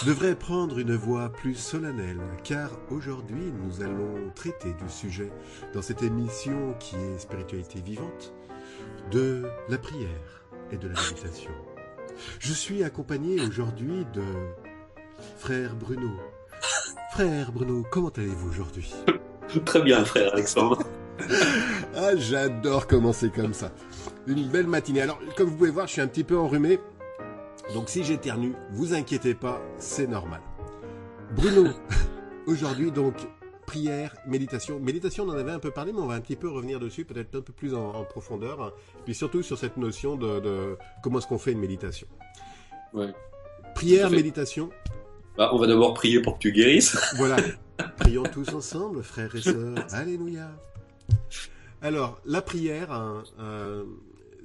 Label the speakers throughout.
Speaker 1: devrait prendre une voix plus solennelle, car aujourd'hui nous allons traiter du sujet, dans cette émission qui est Spiritualité vivante, de la prière et de la méditation. Je suis accompagné aujourd'hui de frère Bruno. Frère Bruno, comment allez-vous aujourd'hui?
Speaker 2: Très bien, frère Alexandre.
Speaker 1: Ah, j'adore commencer comme ça. Une belle matinée. Alors, comme vous pouvez voir, je suis un petit peu enrhumé. Donc si j'éternue, vous inquiétez pas, c'est normal. Bruno, aujourd'hui donc, prière, méditation. Méditation, on en avait un peu parlé, mais on va un petit peu revenir dessus, peut-être un peu plus en profondeur. Hein, puis surtout sur cette notion de comment est-ce qu'on fait une méditation.
Speaker 2: Ouais, tout
Speaker 1: Prière,
Speaker 2: à fait.
Speaker 1: méditation,
Speaker 2: On va d'abord prier pour que tu guérisses.
Speaker 1: voilà. Prions tous ensemble, frères et sœurs. Alléluia. Alors, la prière, hein,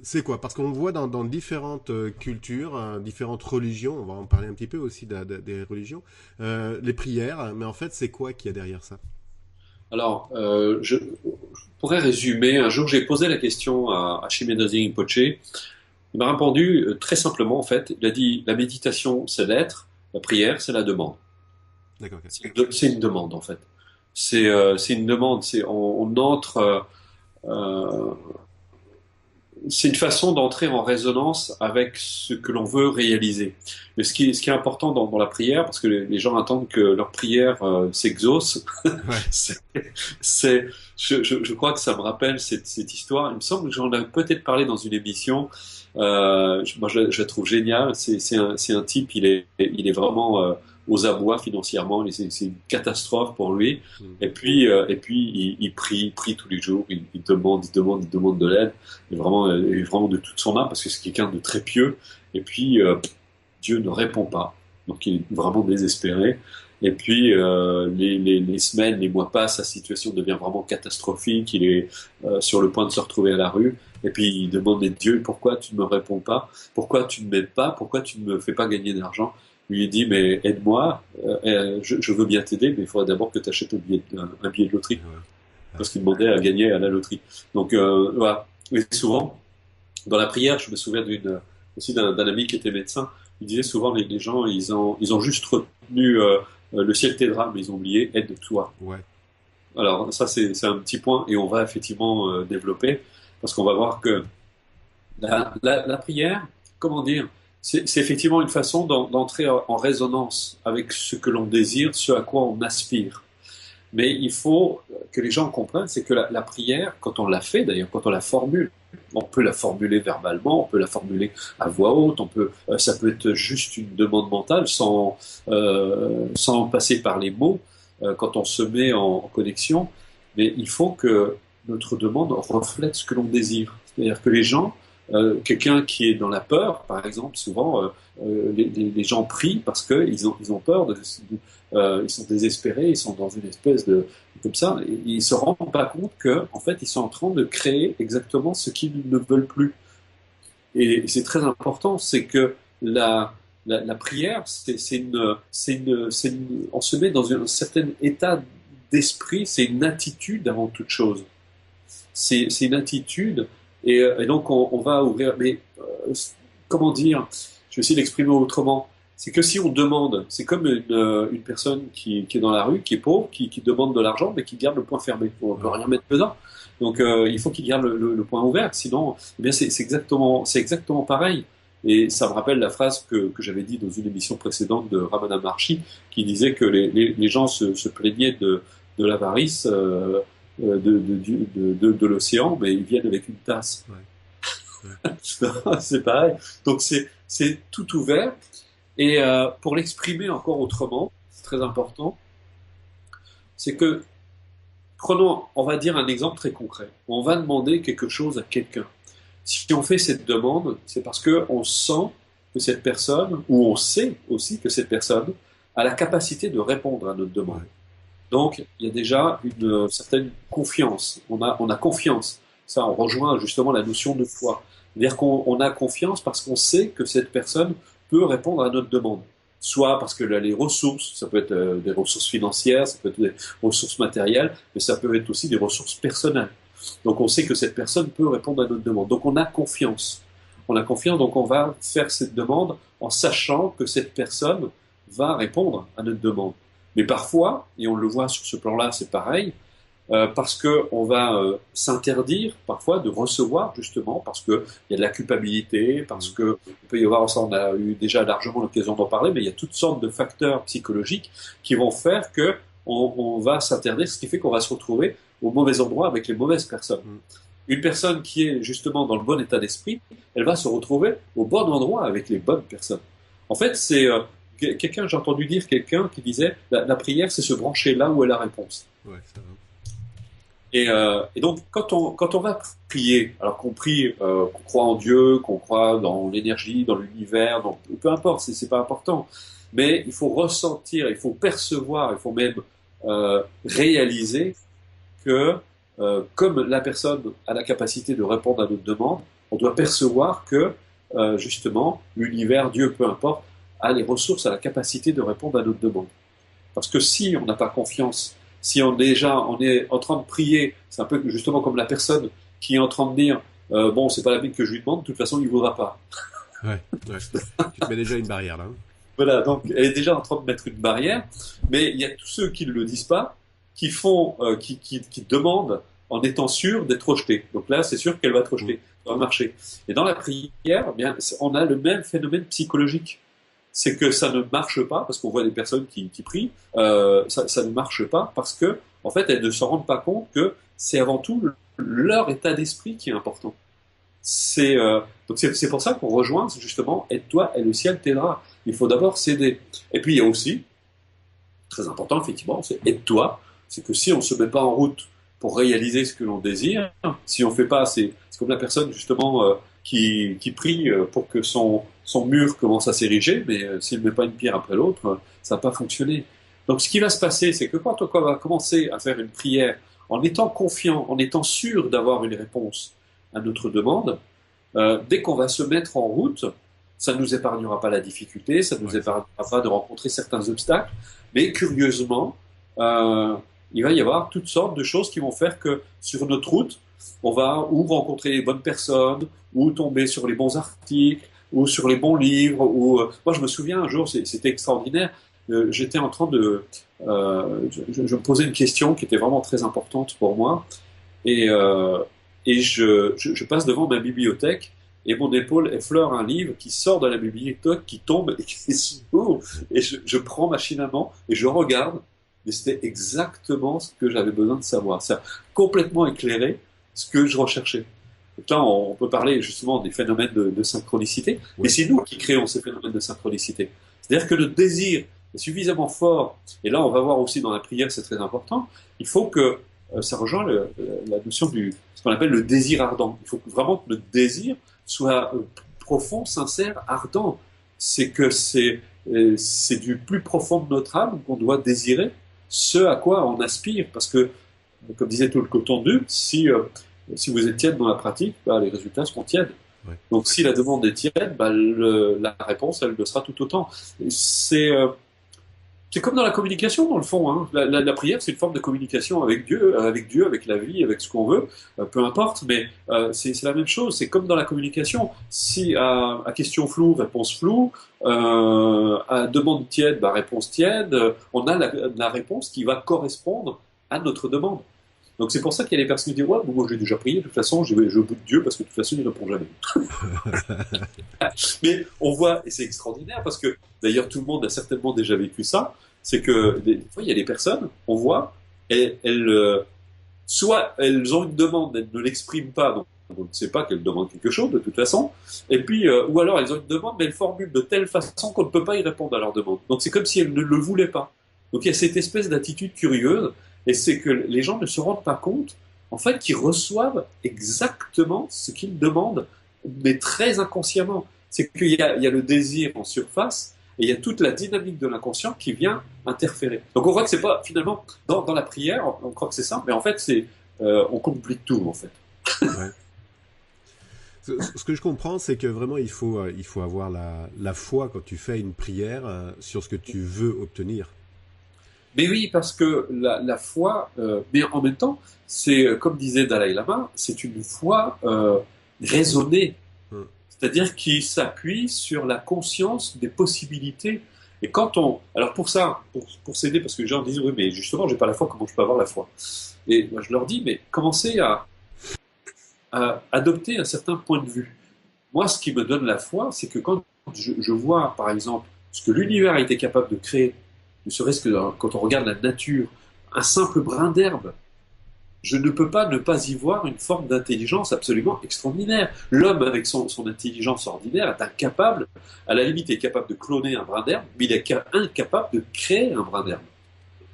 Speaker 1: c'est quoi? Parce qu'on le voit dans différentes cultures, différentes religions, on va en parler un petit peu aussi des religions, les prières, mais en fait, c'est quoi qu'il y a derrière ça?
Speaker 2: Alors, je pourrais résumer. Un jour, j'ai posé la question à Shimedazi Rinpoche. Il m'a répondu très simplement, en fait. Il a dit, la méditation, c'est l'être, la prière, c'est la demande.
Speaker 1: D'accord, ok.
Speaker 2: C'est une demande, en fait. C'est une demande. On entre... euh, c'est une façon d'entrer en résonance avec ce que l'on veut réaliser. Mais ce qui est important dans la prière, parce que les gens attendent que leur prière s'exauce,
Speaker 1: Ouais.
Speaker 2: c'est, je crois que ça me rappelle cette histoire. Il me semble que j'en ai peut-être parlé dans une émission. Moi, je la trouve géniale. C'est un type, il est vraiment aux abois financièrement. C'est une catastrophe pour lui.
Speaker 1: Mm.
Speaker 2: Et puis il prie tous les jours. Il demande, il demande de l'aide. Et vraiment de toute son âme, parce que c'est quelqu'un de très pieux. Et puis Dieu ne répond pas. Donc il est vraiment désespéré. Et puis les semaines, les mois passent, sa situation devient vraiment catastrophique. Il est sur le point de se retrouver à la rue. Et puis il demande à Dieu, pourquoi tu ne me réponds pas? Pourquoi tu ne m'aides pas? Pourquoi tu ne me fais pas gagner d'argent? Lui dit, mais aide-moi, je veux bien t'aider, mais il faudrait d'abord que tu achètes un billet de loterie.
Speaker 1: Ouais.
Speaker 2: Parce qu'il demandait à gagner à la loterie. Donc voilà. Et souvent, dans la prière, je me souviens aussi d'un ami qui était médecin. Il disait souvent les gens, ils ont juste retenu le ciel t'aidera, mais ils ont oublié aide-toi.
Speaker 1: Ouais.
Speaker 2: Alors ça, c'est un petit point, et on va effectivement développer, parce qu'on va voir que la prière, comment dire, c'est effectivement une façon d'entrer en résonance avec ce que l'on désire, ce à quoi on aspire. Mais il faut que les gens comprennent, c'est que la prière, quand on la fait, d'ailleurs, quand on la formule, on peut la formuler verbalement, on peut la formuler à voix haute, ça peut être juste une demande mentale sans passer par les mots, quand on se met en connexion. Mais il faut que notre demande reflète ce que l'on désire. C'est-à-dire que les gens, quelqu'un qui est dans la peur, par exemple, souvent, les gens prient parce qu'ils ont peur, ils sont désespérés, ils sont dans une espèce de comme ça, et ils se rendent pas compte que, en fait, ils sont en train de créer exactement ce qu'ils ne veulent plus. Et c'est très important, c'est que la prière, on se met dans un certain état d'esprit, c'est une attitude avant toute chose. C'est une attitude, et donc on va ouvrir. Mais comment dire? Je vais essayer d'exprimer autrement. C'est que si on demande, c'est comme une personne qui est dans la rue, qui est pauvre, qui demande de l'argent, mais qui garde le poing fermé. On ne peut rien mettre dedans. Donc il faut qu'il garde le poing ouvert, sinon, eh bien c'est exactement pareil. Et ça me rappelle la phrase que j'avais dit dans une émission précédente de Ramana Maharshi, qui disait que les gens se plaignaient de l'avarice de l'océan, mais ils viennent avec une tasse.
Speaker 1: Ouais.
Speaker 2: C'est pareil. Donc c'est tout ouvert. Et pour l'exprimer encore autrement, c'est très important, c'est que, prenons, on va dire un exemple très concret. On va demander quelque chose à quelqu'un. Si on fait cette demande, c'est parce qu'on sent que cette personne, ou on sait aussi que cette personne, a la capacité de répondre à notre demande.
Speaker 1: Ouais.
Speaker 2: Donc, il y a déjà une certaine confiance. On a confiance. Ça, on rejoint justement la notion de foi. C'est-à-dire qu'on a confiance parce qu'on sait que cette personne peut répondre à notre demande. Soit parce qu'elle a les ressources, ça peut être des ressources financières, ça peut être des ressources matérielles, mais ça peut être aussi des ressources personnelles. Donc on sait que cette personne peut répondre à notre demande. Donc on a confiance. On a confiance, donc on va faire cette demande en sachant que cette personne va répondre à notre demande. Mais parfois, et on le voit sur ce plan-là, c'est pareil, parce que on va s'interdire parfois de recevoir justement parce que il y a de la culpabilité, parce que il peut y avoir, ça on a eu déjà largement l'occasion d'en parler, mais il y a toutes sortes de facteurs psychologiques qui vont faire que on va s'interdire, ce qui fait qu'on va se retrouver au mauvais endroit avec les mauvaises personnes. Une personne qui est justement dans le bon état d'esprit, elle va se retrouver au bon endroit avec les bonnes personnes. En fait, c'est j'ai entendu dire quelqu'un qui disait la prière, c'est se brancher là où est la réponse.
Speaker 1: Ouais, ça va.
Speaker 2: Et donc, quand on va prier, alors qu'on prie, qu'on croit en Dieu, qu'on croit dans l'énergie, dans l'univers, peu importe, c'est pas important. Mais il faut ressentir, il faut percevoir, il faut même réaliser que comme la personne a la capacité de répondre à notre demande, on doit percevoir que justement l'univers, Dieu, peu importe, a les ressources, a la capacité de répondre à notre demande. Parce que si on n'a pas confiance, si on est en train de prier, c'est un peu justement comme la personne qui est en train de dire bon, c'est pas la Bible que je lui demande, de toute façon il voudra pas.
Speaker 1: Ouais. Tu te mets déjà une barrière là.
Speaker 2: Voilà, donc elle est déjà en train de mettre une barrière, mais il y a tous ceux qui ne le disent pas, qui font, qui demandent en étant sûr d'être rejetés. Donc là, c'est sûr qu'elle va être rejetée, ça va marcher. Et dans la prière, eh bien, on a le même phénomène psychologique. C'est que ça ne marche pas, parce qu'on voit des personnes qui prient, ça ne marche pas parce que, en fait, elles ne se rendent pas compte que c'est avant tout leur état d'esprit qui est important. Donc c'est pour ça qu'on rejoint justement « Aide-toi et le ciel t'aidera ». Il faut d'abord s'aider. Et puis il y a aussi, très important effectivement, c'est « Aide-toi ». C'est que si on ne se met pas en route pour réaliser ce que l'on désire, si on ne fait pas, c'est comme la personne justement qui prie pour que son mur commence à s'ériger, mais s'il ne met pas une pierre après l'autre, ça va pas fonctionner. Donc ce qui va se passer, c'est que quand on va commencer à faire une prière en étant confiant, en étant sûr d'avoir une réponse à notre demande, dès qu'on va se mettre en route, ça ne nous épargnera pas la difficulté, ça ne nous épargnera pas de rencontrer certains obstacles, mais curieusement, il va y avoir toutes sortes de choses qui vont faire que sur notre route, on va ou rencontrer les bonnes personnes, ou tomber sur les bons articles, ou sur les bons livres. Moi, je me souviens un jour, c'était extraordinaire. J'étais en train de, je me posais une question qui était vraiment très importante pour moi, et je passe devant ma bibliothèque. Et mon épaule effleure un livre qui sort de la bibliothèque, qui tombe et qui s'ouvre. Et je prends machinalement et je regarde. Et c'était exactement ce que j'avais besoin de savoir. Ça a complètement éclairé ce que je recherchais. Donc là, on peut parler justement des phénomènes de synchronicité. Oui. Mais c'est nous qui créons ces phénomènes de synchronicité. C'est-à-dire que le désir est suffisamment fort. Et là, on va voir aussi dans la prière, c'est très important. Il faut que ça rejoint la notion ce qu'on appelle le désir ardent. Il faut vraiment que le désir soit profond, sincère, ardent. C'est que c'est du plus profond de notre âme qu'on doit désirer ce à quoi on aspire. Parce que, comme disait tout le coton de si vous êtes tiède dans la pratique, les résultats seront tièdes. Ouais. Donc si la demande est tiède, la réponse, elle le sera tout autant. C'est comme dans la communication, dans le fond. Hein. La prière, c'est une forme de communication avec Dieu, avec la vie, avec ce qu'on veut, peu importe, mais c'est la même chose. C'est comme dans la communication. Si à question floue, réponse floue, à demande tiède, réponse tiède, on a la réponse qui va correspondre à notre demande. Donc c'est pour ça qu'il y a des personnes qui disent « Ouais, moi j'ai déjà prié, de toute façon, je vais au bout de Dieu parce que de toute façon, il ne répond jamais. » Mais on voit, et c'est extraordinaire parce que d'ailleurs tout le monde a certainement déjà vécu ça, c'est que des fois il y a des personnes, on voit, et soit elles ont une demande, elles ne l'expriment pas, donc on ne sait pas qu'elles demandent quelque chose de toute façon, et puis, ou alors elles ont une demande, mais elles formulent de telle façon qu'on ne peut pas y répondre à leur demande. Donc c'est comme si elles ne le voulaient pas. Donc il y a cette espèce d'attitude curieuse, et c'est que les gens ne se rendent pas compte, en fait, qu'ils reçoivent exactement ce qu'ils demandent, mais très inconsciemment. C'est qu'il y a le désir en surface, et il y a toute la dynamique de l'inconscient qui vient interférer. Donc on voit que c'est pas, finalement, dans la prière, on croit que c'est ça, mais en fait, on complique tout, en fait.
Speaker 1: Ouais. Ce que je comprends, c'est que vraiment, il faut avoir la foi quand tu fais une prière sur ce que tu veux obtenir.
Speaker 2: Mais oui, parce que la foi, mais en même temps, c'est, comme disait Dalai Lama, c'est une foi raisonnée. C'est-à-dire qui s'appuie sur la conscience des possibilités Et alors pour ça, pour s'aider, parce que les gens disent, oui, mais justement, j'ai pas la foi, comment je peux avoir la foi? Et moi, je leur dis, mais commencez à adopter un certain point de vue. Moi, ce qui me donne la foi, c'est que quand je vois, par exemple, ce que l'univers a été capable de créer, ne serait-ce que quand on regarde la nature, un simple brin d'herbe, je ne peux pas ne pas y voir une forme d'intelligence absolument extraordinaire. L'homme, avec son intelligence ordinaire, est incapable, à la limite, est capable de cloner un brin d'herbe, mais il est incapable de créer un brin d'herbe.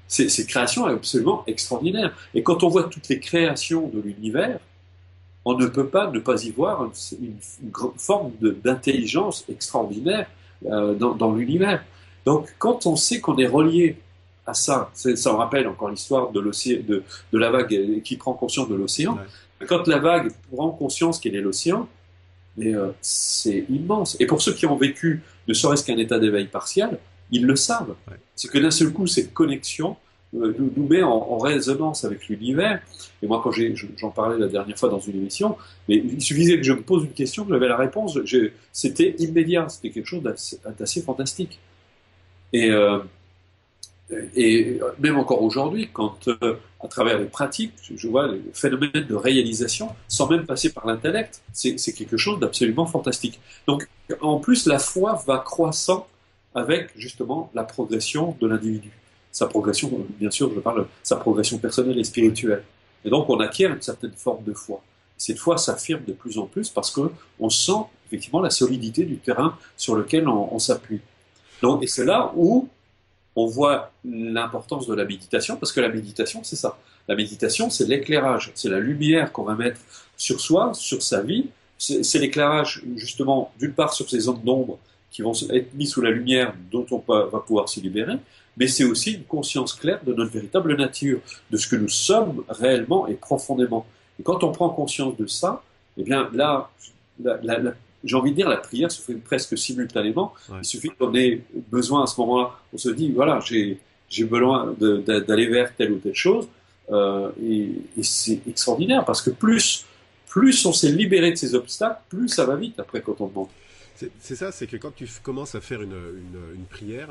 Speaker 2: Ces créations sont absolument extraordinaires. Et quand on voit toutes les créations de l'univers, on ne peut pas ne pas y voir une forme d'intelligence extraordinaire dans l'univers. Donc, quand on sait qu'on est relié à ça, ça me rappelle encore l'histoire de la vague qui prend conscience de l'océan.
Speaker 1: Ouais.
Speaker 2: Quand la vague prend conscience qu'elle est l'océan, c'est immense. Et pour ceux qui ont vécu ne serait-ce qu'un état d'éveil partiel, ils le savent.
Speaker 1: Ouais.
Speaker 2: C'est que d'un seul coup, cette connexion nous met en résonance avec l'univers. Et moi, quand j'en parlais la dernière fois dans une émission, mais il suffisait que je me pose une question, que j'avais la réponse, c'était immédiat, c'était quelque chose d'assez fantastique. Et même encore aujourd'hui, quand à travers les pratiques, je vois le phénomène de réalisation, sans même passer par l'intellect, c'est quelque chose d'absolument fantastique. Donc, en plus, la foi va croissant avec justement la progression de l'individu. Sa progression, bien sûr, je parle, sa progression personnelle et spirituelle. Et donc, on acquiert une certaine forme de foi. Cette foi s'affirme de plus en plus parce que on sent effectivement la solidité du terrain sur lequel on s'appuie. Donc, et c'est là où on voit l'importance de la méditation, parce que la méditation, c'est ça. La méditation, c'est l'éclairage, c'est la lumière qu'on va mettre sur soi, sur sa vie. C'est l'éclairage, justement, d'une part sur ces zones d'ombre qui vont être mises sous la lumière dont on va pouvoir se libérer, mais c'est aussi une conscience claire de notre véritable nature, de ce que nous sommes réellement et profondément. Et quand on prend conscience de ça, eh bien là, j'ai envie de dire, la prière se fait presque simultanément.
Speaker 1: Ouais.
Speaker 2: Il suffit qu'on ait besoin à ce moment-là. On se dit, voilà, j'ai besoin d'aller vers telle ou telle chose. Et c'est extraordinaire parce que plus on s'est libéré de ces obstacles, plus ça va vite après quand on demande.
Speaker 1: C'est ça, c'est que quand tu commences à faire une prière,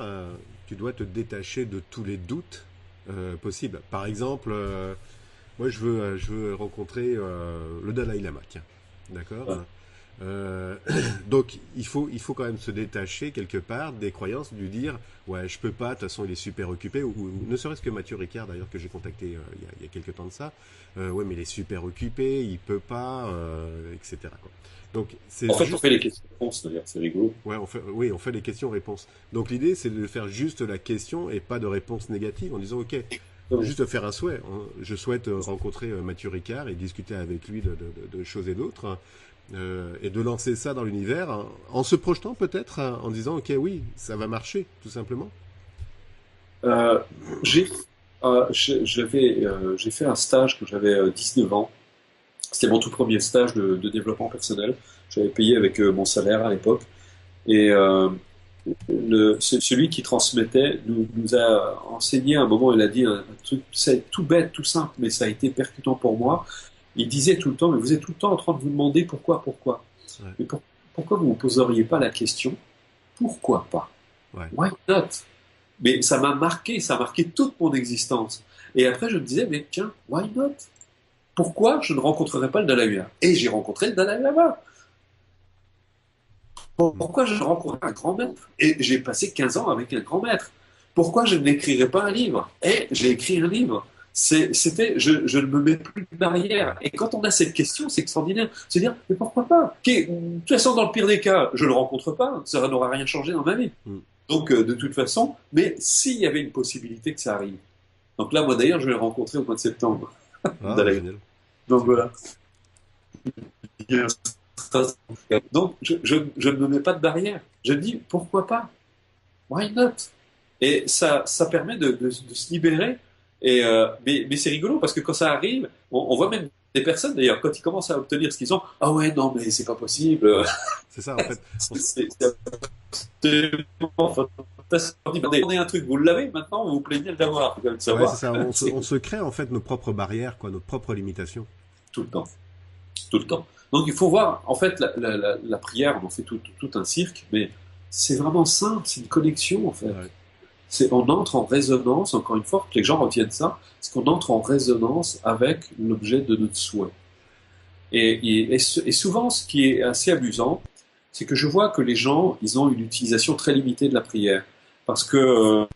Speaker 1: tu dois te détacher de tous les doutes possibles. Par exemple, moi je veux rencontrer le Dalai Lama, tiens, d'accord?
Speaker 2: Ouais.
Speaker 1: Donc il faut quand même se détacher quelque part des croyances, du dire ouais je peux pas, de toute façon il est super occupé, ou ne serait-ce que Mathieu Ricard d'ailleurs que j'ai contacté il y a quelques temps de ça, ouais mais il est super occupé, il peut pas, etc. quoi. Donc c'est
Speaker 2: En fait,
Speaker 1: juste...
Speaker 2: on fait les questions-réponses, d'ailleurs, c'est rigolo.
Speaker 1: Ouais, on fait les questions-réponses. Donc l'idée, c'est de faire juste la question et pas de réponse négative en disant, ok, juste faire un souhait. Je souhaite rencontrer Mathieu Ricard et discuter avec lui de choses et d'autres, et de lancer ça dans l'univers, en se projetant peut-être, en disant, ok, oui, ça va marcher, tout simplement.
Speaker 2: Euh, j'ai j'ai fait un stage quand j'avais 19 ans. C'était mon tout premier stage de développement personnel. J'avais payé avec mon salaire à l'époque. Et celui qui transmettait nous a enseigné à un moment, il a dit un truc, c'est tout bête, tout simple, mais ça a été percutant pour moi. Il disait tout le temps, mais vous êtes tout le temps en train de vous demander pourquoi.
Speaker 1: Ouais.
Speaker 2: Mais pourquoi vous ne vous poseriez pas la question, pourquoi pas?
Speaker 1: Ouais.
Speaker 2: Why not? Mais ça a marqué toute mon existence. Et après, je me disais, mais tiens, why not? Pourquoi je ne rencontrerais pas le Dalai Lama? Et j'ai rencontré le Dalai Lama. Pourquoi je rencontrerais un grand maître? Et j'ai passé 15 ans avec un grand maître. Pourquoi je n'écrirais pas un livre? Et j'ai écrit un livre. Je ne me mets plus de barrière. Et quand on a cette question, c'est extraordinaire. Se dire, mais pourquoi pas? De toute façon, dans le pire des cas, je ne le rencontre pas. Ça n'aura rien changé dans ma vie. Donc, de toute façon, mais s'il y avait une possibilité que ça arrive. Donc là, moi d'ailleurs, je vais le rencontrer au mois de septembre.
Speaker 1: Ah, génial.
Speaker 2: Donc voilà. Donc je ne me mets pas de barrière. Je dis pourquoi pas? Why not? Et ça permet de se libérer. Et mais c'est rigolo parce que quand ça arrive, on voit même des personnes d'ailleurs quand ils commencent à obtenir ce qu'ils ont. Ah ouais non mais c'est pas possible.
Speaker 1: C'est ça en fait.
Speaker 2: C'est absolument fantastique. On est un truc, vous l'avez maintenant, vous vous plaignez de l'avoir.
Speaker 1: Ouais, c'est ça. On se crée en fait nos propres barrières, quoi, nos propres limitations.
Speaker 2: Tout le temps. Tout le temps. Donc il faut voir, en fait, la prière, on en fait tout un cirque, mais c'est vraiment simple, c'est une connexion en fait.
Speaker 1: Ouais.
Speaker 2: On entre en résonance, encore une fois, que les gens retiennent ça, c'est qu'on entre en résonance avec l'objet de notre souhait. Et souvent, ce qui est assez amusant, c'est que je vois que les gens, ils ont une utilisation très limitée de la prière. Parce que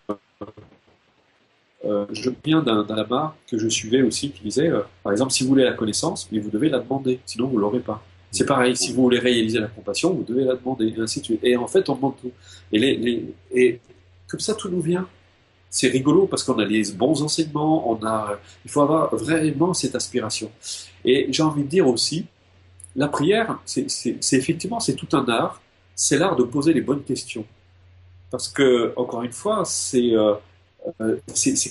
Speaker 2: je me souviens d'un lama que je suivais aussi qui disait, par exemple, si vous voulez la connaissance, mais vous devez la demander, sinon vous l'aurez pas. C'est pareil, si vous voulez réaliser la compassion, vous devez la demander, et ainsi de suite. Et en fait, on demande tout. Et comme ça, tout nous vient. C'est rigolo parce qu'on a les bons enseignements, il faut avoir vraiment cette aspiration. Et j'ai envie de dire aussi, la prière, c'est effectivement, c'est tout un art. C'est l'art de poser les bonnes questions. Parce que, encore une fois, c'est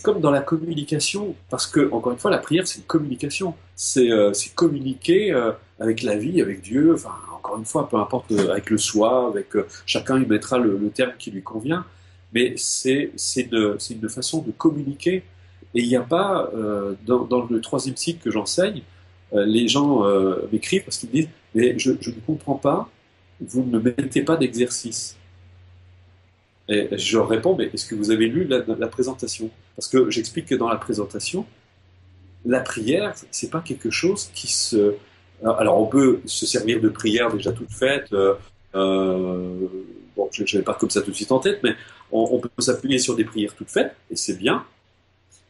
Speaker 2: comme dans la communication. Parce que, encore une fois, la prière, c'est une communication. C'est communiquer avec la vie, avec Dieu. Enfin, encore une fois, peu importe, avec le soi, chacun il mettra le terme qui lui convient. Mais c'est une façon de communiquer. Et il n'y a pas, dans le troisième cycle que j'enseigne, les gens m'écrivent parce qu'ils me disent mais je ne comprends pas, vous ne mettez pas d'exercice. Et je leur réponds mais est-ce que vous avez lu la présentation? Parce que j'explique que dans la présentation, la prière, c'est pas quelque chose qui se... Alors on peut se servir de prières déjà toutes faites, bon, je ne vais pas comme ça tout de suite en tête, mais on peut s'appuyer sur des prières toutes faites, et c'est bien,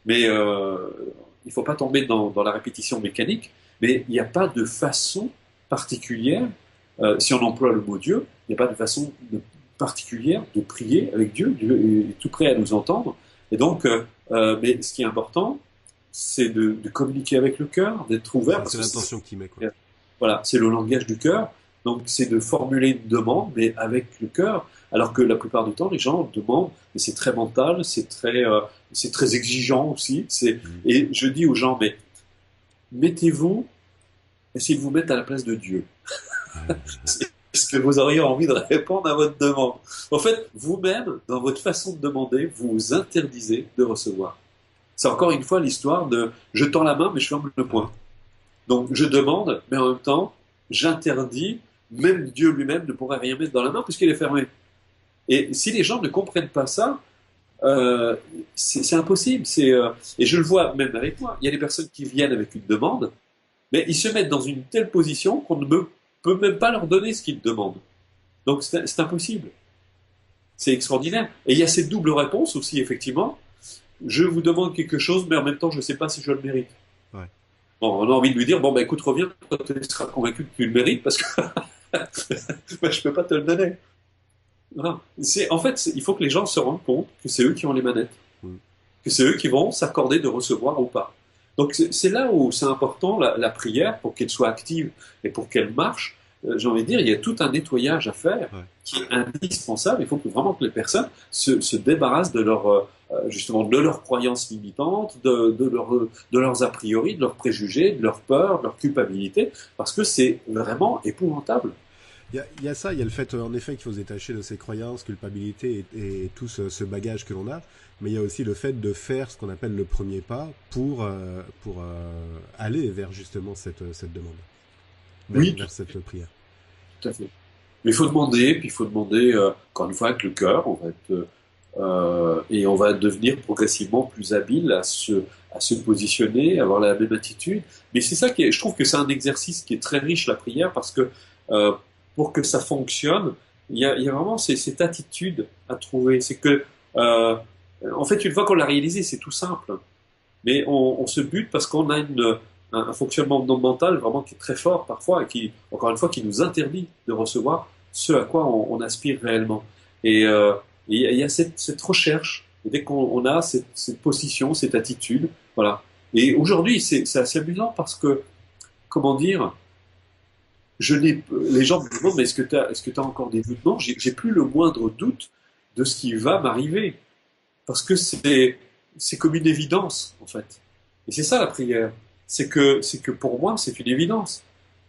Speaker 2: mais il ne faut pas tomber dans la répétition mécanique, mais il n'y a pas de façon particulière, si on emploie le mot Dieu, il n'y a pas de façon particulière de prier avec Dieu, Dieu est tout prêt à nous entendre, et donc, mais ce qui est important, c'est de communiquer avec le cœur, d'être ouvert.
Speaker 1: C'est l'intention qu'il met, quoi.
Speaker 2: Voilà, c'est le langage du cœur, donc c'est de formuler une demande, mais avec le cœur, alors que la plupart du temps, les gens demandent, mais c'est très mental, c'est très exigeant aussi, et je dis aux gens, mais mettez-vous, essayez de vous mettre à la place de Dieu. Est-ce que vous auriez envie de répondre à votre demande? En fait, vous-même, dans votre façon de demander, vous vous interdisez de recevoir. C'est encore une fois l'histoire de je tends la main, mais je ferme le poing. Donc je demande, mais en même temps, j'interdis, même Dieu lui-même ne pourrait rien mettre dans la main puisqu'il est fermé. Et si les gens ne comprennent pas ça, c'est impossible. Et je le vois même avec moi. Il y a des personnes qui viennent avec une demande, mais ils se mettent dans une telle position qu'on ne peut même pas leur donner ce qu'ils demandent. Donc c'est impossible. C'est extraordinaire. Et il y a cette double réponse aussi, effectivement. Je vous demande quelque chose, mais en même temps, je ne sais pas si je le mérite.
Speaker 1: Ouais.
Speaker 2: Bon, on a envie de lui dire, bon, bah, écoute, reviens quand tu seras convaincu que tu le mérites, parce que bah, je ne peux pas te le donner. Voilà. En fait, il faut que les gens se rendent compte que c'est eux qui ont les manettes, que c'est eux qui vont s'accorder de recevoir ou pas. Donc, c'est là où c'est important, la prière, pour qu'elle soit active et pour qu'elle marche. J'ai envie de dire, il y a tout un nettoyage à faire qui est indispensable. Il faut vraiment que les personnes se débarrassent de justement de leurs croyances limitantes, de leurs a priori, de leurs préjugés, de leurs peurs, de leur culpabilité, parce que c'est vraiment épouvantable.
Speaker 1: Il y a ça, il y a le fait en effet qu'il faut se détacher de ses croyances, culpabilité et tout ce bagage que l'on a, mais il y a aussi le fait de faire ce qu'on appelle le premier pas pour aller vers justement cette demande, vers cette prière.
Speaker 2: Tout à fait. Mais il faut demander, puis il faut demander encore une fois avec le cœur, on va être, et on va devenir progressivement plus habile à se positionner, à avoir la même attitude. Mais c'est ça je trouve que c'est un exercice qui est très riche, la prière, parce que pour que ça fonctionne, il y a vraiment cette attitude à trouver. C'est que, en fait, une fois qu'on l'a réalisé, c'est tout simple. Mais on se bute parce qu'on a un fonctionnement mental vraiment qui est très fort parfois et qui, encore une fois, qui nous interdit de recevoir ce à quoi on aspire réellement. Et il y a cette recherche. Et dès qu'on a cette position, cette attitude, voilà. Et aujourd'hui, c'est assez amusant parce que, comment dire, les gens me demandent, mais est-ce que tu as encore des doutes? Non, j'ai plus le moindre doute de ce qui va m'arriver. Parce que c'est comme une évidence, en fait. Et c'est ça la prière. C'est que pour moi, c'est une évidence.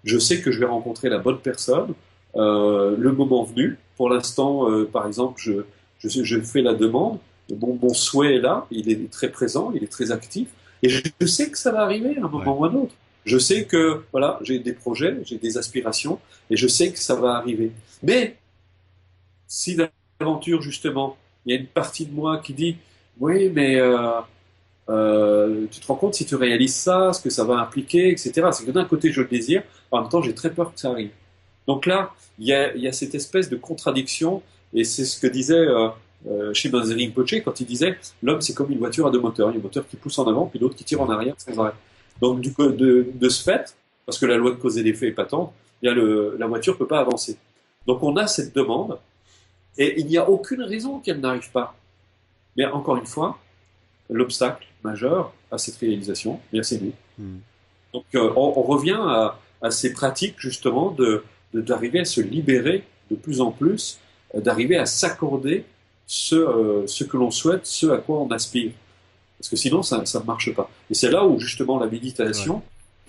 Speaker 2: Je sais que je vais rencontrer la bonne personne, le moment venu. Pour l'instant, par exemple, je fais la demande. Mon souhait est là, il est très présent, il est très actif. Et je sais que ça va arriver à un moment ou à un autre. Je sais que voilà, j'ai des projets, j'ai des aspirations, et je sais que ça va arriver. Mais si aventure, justement, il y a une partie de moi qui dit, oui, mais tu te rends compte si tu réalises ça, ce que ça va impliquer, etc. C'est que d'un côté, je le désire, en même temps, j'ai très peur que ça arrive. Donc là, il y a cette espèce de contradiction, et c'est ce que disait Shimon Rinpoche quand il disait l'homme c'est comme une voiture à deux moteurs, il y a un moteur qui pousse en avant, puis l'autre qui tire en arrière sans arrêt. Donc de ce fait, parce que la loi de cause et d'effet est patente, il y a la voiture ne peut pas avancer. Donc on a cette demande, et il n'y a aucune raison qu'elle n'arrive pas. Mais encore une fois, l'obstacle majeur à cette réalisation, bien c'est nous. Donc on revient à ces pratiques justement d'arriver à se libérer de plus en plus, d'arriver à s'accorder ce que l'on souhaite, ce à quoi on aspire. Parce que sinon, ça ne marche pas. Et c'est là où justement la méditation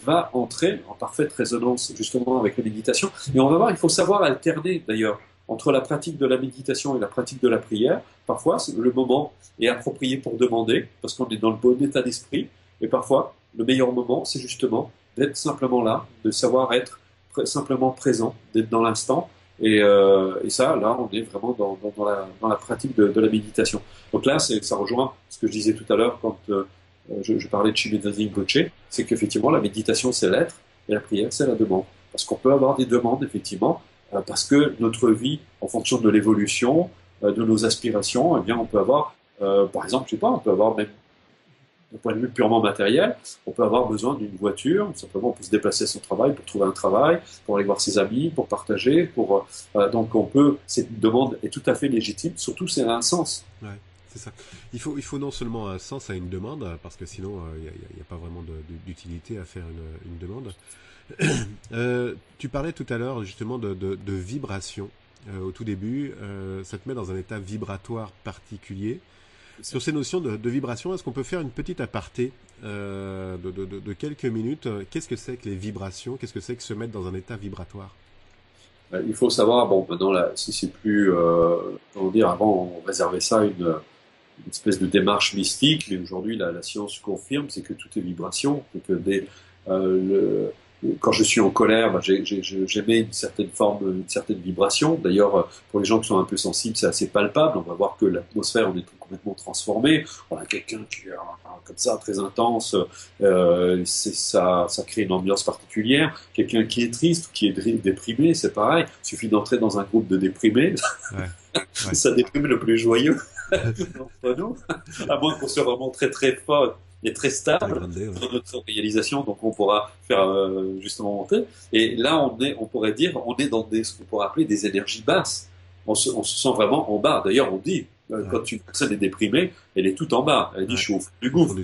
Speaker 2: va entrer en parfaite résonance justement avec la méditation. Et on va voir, il faut savoir alterner d'ailleurs entre la pratique de la méditation et la pratique de la prière. Parfois, le moment est approprié pour demander, parce qu'on est dans le bon état d'esprit. Et parfois, le meilleur moment, c'est justement d'être simplement là, de savoir être simplement présent, d'être dans l'instant. Et ça, là, on est vraiment dans la pratique de la méditation. Donc là, ça rejoint ce que je disais tout à l'heure quand je parlais de Shimon Rinpoche, c'est qu'effectivement, la méditation, c'est l'être, et la prière, c'est la demande. Parce qu'on peut avoir des demandes, effectivement, parce que notre vie, en fonction de l'évolution, de nos aspirations, eh bien, on peut avoir, par exemple, je sais pas, on peut avoir même d'un point de vue purement matériel, on peut avoir besoin d'une voiture, simplement pour se déplacer à son travail, pour trouver un travail, pour aller voir ses amis, pour partager, donc cette demande est tout à fait légitime, surtout si elle a un sens.
Speaker 1: Ouais, c'est ça. Il faut non seulement un sens à une demande, parce que sinon il n'y a pas vraiment d'utilité à faire une demande. Tu parlais tout à l'heure justement de vibration. Au tout début, ça te met dans un état vibratoire particulier. Sur ces notions de vibration, est-ce qu'on peut faire une petite aparté de quelques minutes? Qu'est-ce que c'est que les vibrations? Qu'est-ce que c'est que se mettre dans un état vibratoire?
Speaker 2: Il faut savoir, bon, maintenant, là, si c'est plus, comment dire, avant, on réservait ça à une espèce de démarche mystique, mais aujourd'hui, la science confirme, c'est que tout est vibration, que quand je suis en colère, j'émets une certaine forme, une certaine vibration. D'ailleurs, pour les gens qui sont un peu sensibles, c'est assez palpable. On va voir que l'atmosphère, on est complètement transformé. On a quelqu'un qui est comme ça, très intense. Ça crée une ambiance particulière. Quelqu'un qui est triste, qui est déprimé, c'est pareil. Il suffit d'entrer dans un groupe de déprimés. Ouais. Ça déprime le plus joyeux d'entre nous. À moins qu'on soit vraiment très très fort et très stable dans notre réalisation, donc on pourra faire justement monter. Et là, on pourrait dire, on est dans ce qu'on pourrait appeler des énergies basses. On se sent vraiment en bas. D'ailleurs, on dit, quand une personne est déprimée, elle est tout en bas. Elle dit, je suis au fond du gouffre.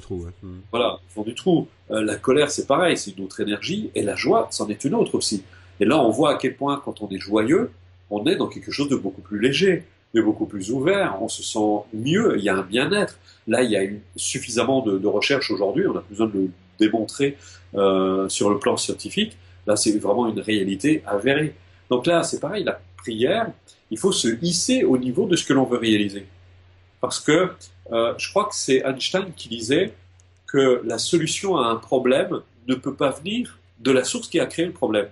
Speaker 2: Voilà, au fond du trou. La colère, c'est pareil, c'est une autre énergie. Et la joie, c'en est une autre aussi. Et là, on voit à quel point, quand on est joyeux, on est dans quelque chose de beaucoup plus léger, de beaucoup plus ouvert. On se sent mieux. Il y a un bien-être. Là, il y a eu suffisamment de recherches aujourd'hui, on a besoin de le démontrer sur le plan scientifique. Là, c'est vraiment une réalité avérée. Donc là, c'est pareil, la prière, il faut se hisser au niveau de ce que l'on veut réaliser. Parce que je crois que c'est Einstein qui disait que la solution à un problème ne peut pas venir de la source qui a créé le problème.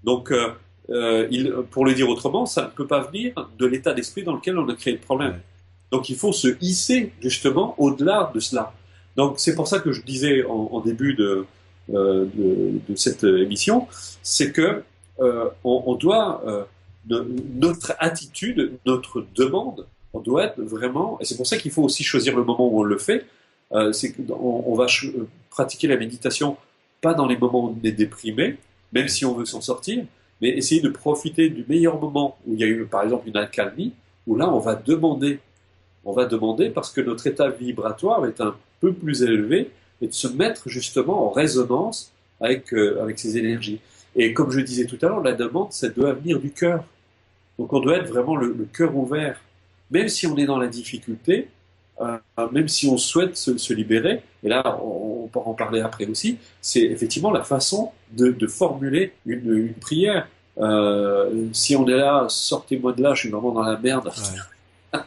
Speaker 2: Donc, pour le dire autrement, ça ne peut pas venir de l'état d'esprit dans lequel on a créé le problème. Ouais. Donc il faut se hisser justement au-delà de cela. Donc c'est pour ça que je disais en début de cette émission, c'est que on doit notre attitude, notre demande, on doit être vraiment, et c'est pour ça qu'il faut aussi choisir le moment où on le fait. C'est qu'on va pratiquer la méditation pas dans les moments où on est déprimé, même si on veut s'en sortir, mais essayer de profiter du meilleur moment où il y a eu par exemple une accalmie, où là on va demander parce que notre état vibratoire est un peu plus élevé et de se mettre justement en résonance avec ces énergies. Et comme je disais tout à l'heure, la demande, ça doit venir du cœur. Donc on doit être vraiment le cœur ouvert. Même si on est dans la difficulté, même si on souhaite se libérer, et là on pourra en parler après aussi, c'est effectivement la façon de formuler une prière. Si on est là, sortez-moi de là, je suis vraiment dans la merde. Ouais.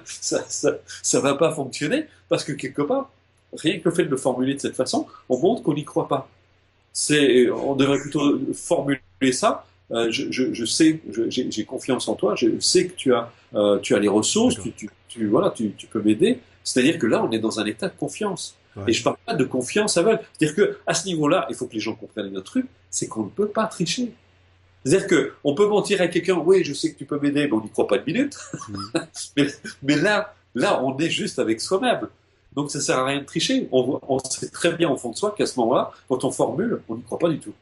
Speaker 2: ça va pas fonctionner parce que quelque part, rien que le fait de le formuler de cette façon, on montre qu'on n'y croit pas. On devrait plutôt formuler ça. je sais, j'ai confiance en toi, je sais que tu as les ressources, voilà, tu peux m'aider. C'est-à-dire que là, on est dans un état de confiance.
Speaker 1: Ouais.
Speaker 2: Et je parle pas de confiance aveugle. C'est-à-dire que à ce niveau-là, il faut que les gens comprennent notre truc, c'est qu'on ne peut pas tricher. C'est-à-dire que on peut mentir à quelqu'un, oui, je sais que tu peux m'aider, mais on n'y croit pas une minute.
Speaker 1: Mm.
Speaker 2: mais là, on est juste avec soi-même. Donc ça sert à rien de tricher. On sait très bien au fond de soi qu'à ce moment-là, quand on formule, on n'y croit pas du tout.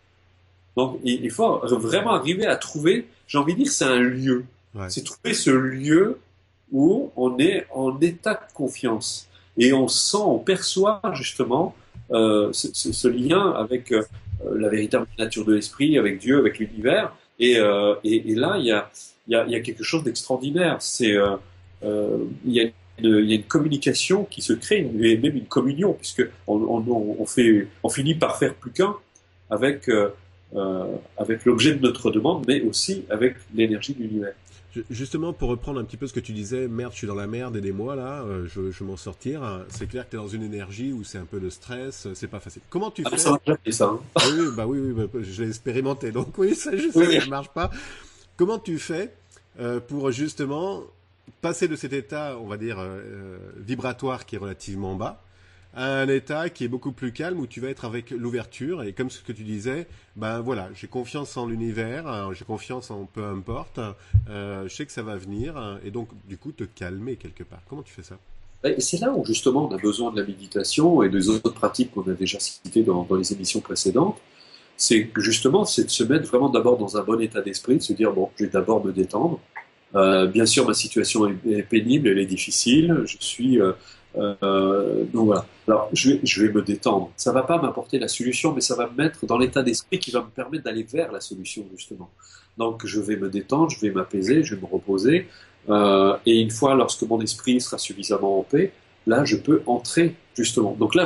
Speaker 2: Donc il faut vraiment arriver à trouver, j'ai envie de dire, c'est un lieu.
Speaker 1: Ouais.
Speaker 2: C'est trouver ce lieu où on est en état de confiance. Et on sent, on perçoit justement ce lien avec la véritable nature de l'esprit, avec Dieu, avec l'univers. Et là, il y a quelque chose d'extraordinaire. Il y a une communication qui se crée, et même une communion, puisque on finit par faire plus qu'un avec, avec l'objet de notre demande, mais aussi avec l'énergie de l'univers.
Speaker 1: Justement, pour reprendre un petit peu ce que tu disais, merde, je suis dans la merde, aidez-moi là, je veux m'en sortir. C'est clair que tu es dans une énergie où c'est un peu de stress, c'est pas facile. Comment tu
Speaker 2: Ah, mais
Speaker 1: fais?
Speaker 2: ça marche jamais, ça. Hein.
Speaker 1: Oui, je l'ai expérimenté, donc oui, ça, je sais
Speaker 2: Oui,
Speaker 1: que
Speaker 2: oui.
Speaker 1: ça marche pas. Comment tu fais pour justement passer de cet état, on va dire, vibratoire qui est relativement bas, à un état qui est beaucoup plus calme où tu vas être avec l'ouverture et comme ce que tu disais, ben voilà, j'ai confiance en l'univers, j'ai confiance en peu importe, je sais que ça va venir et donc du coup te calmer quelque part. Comment tu fais ça?
Speaker 2: Et c'est là où justement on a besoin de la méditation et des autres pratiques qu'on a déjà citées dans les émissions précédentes. C'est que justement, c'est de se mettre vraiment d'abord dans un bon état d'esprit, de se dire bon, je vais d'abord me détendre. Bien sûr, ma situation est pénible, elle est difficile. Donc voilà. Alors, je vais me détendre. Ça va pas m'apporter la solution, mais ça va me mettre dans l'état d'esprit qui va me permettre d'aller vers la solution justement. Donc, je vais me détendre, je vais m'apaiser, je vais me reposer. Et une fois, lorsque mon esprit sera suffisamment en paix, là, je peux entrer justement. Donc là,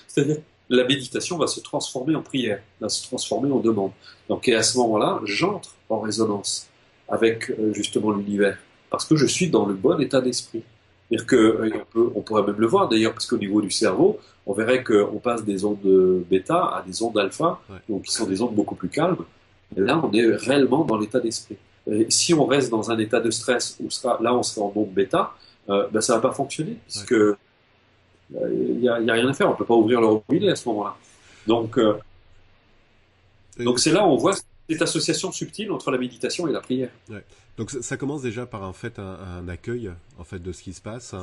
Speaker 2: c'est-à-dire, la méditation va se transformer en prière, va se transformer en demande. Donc, et à ce moment-là, j'entre en résonance avec justement l'univers, parce que je suis dans le bon état d'esprit. C'est-à-dire que on pourrait même le voir d'ailleurs, parce qu'au niveau du cerveau, on verrait qu'on passe des ondes bêta à des ondes alpha,
Speaker 1: Ouais.
Speaker 2: donc qui sont des ondes beaucoup plus calmes. Et là, on est réellement dans l'état d'esprit. Et si on reste dans un état de stress, là on sera en onde bêta, ben, ça va pas fonctionner, puisque y a rien à faire, on peut pas ouvrir le robinet à ce moment-là. Donc,
Speaker 1: Et-
Speaker 2: c'est là où on voit cette association subtile entre la méditation et la prière.
Speaker 1: ouais. Donc ça commence déjà par en fait un accueil en fait de ce qui se passe,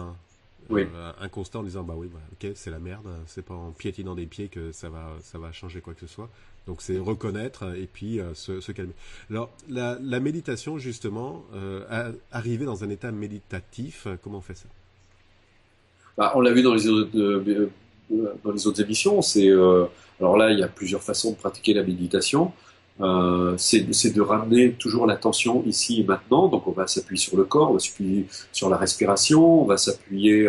Speaker 2: Oui.
Speaker 1: un constat en disant bah oui, bah, ok, c'est la merde, c'est pas en piétinant des pieds que ça va changer quoi que ce soit. Donc c'est reconnaître et puis se calmer. Alors la méditation justement, arriver dans un état méditatif, comment on fait ça?
Speaker 2: Bah, on l'a vu dans les autres émissions. Alors là, il y a plusieurs façons de pratiquer la méditation. C'est de ramener toujours l'attention ici et maintenant. Donc, on va s'appuyer sur le corps, on va s'appuyer sur la respiration, on va s'appuyer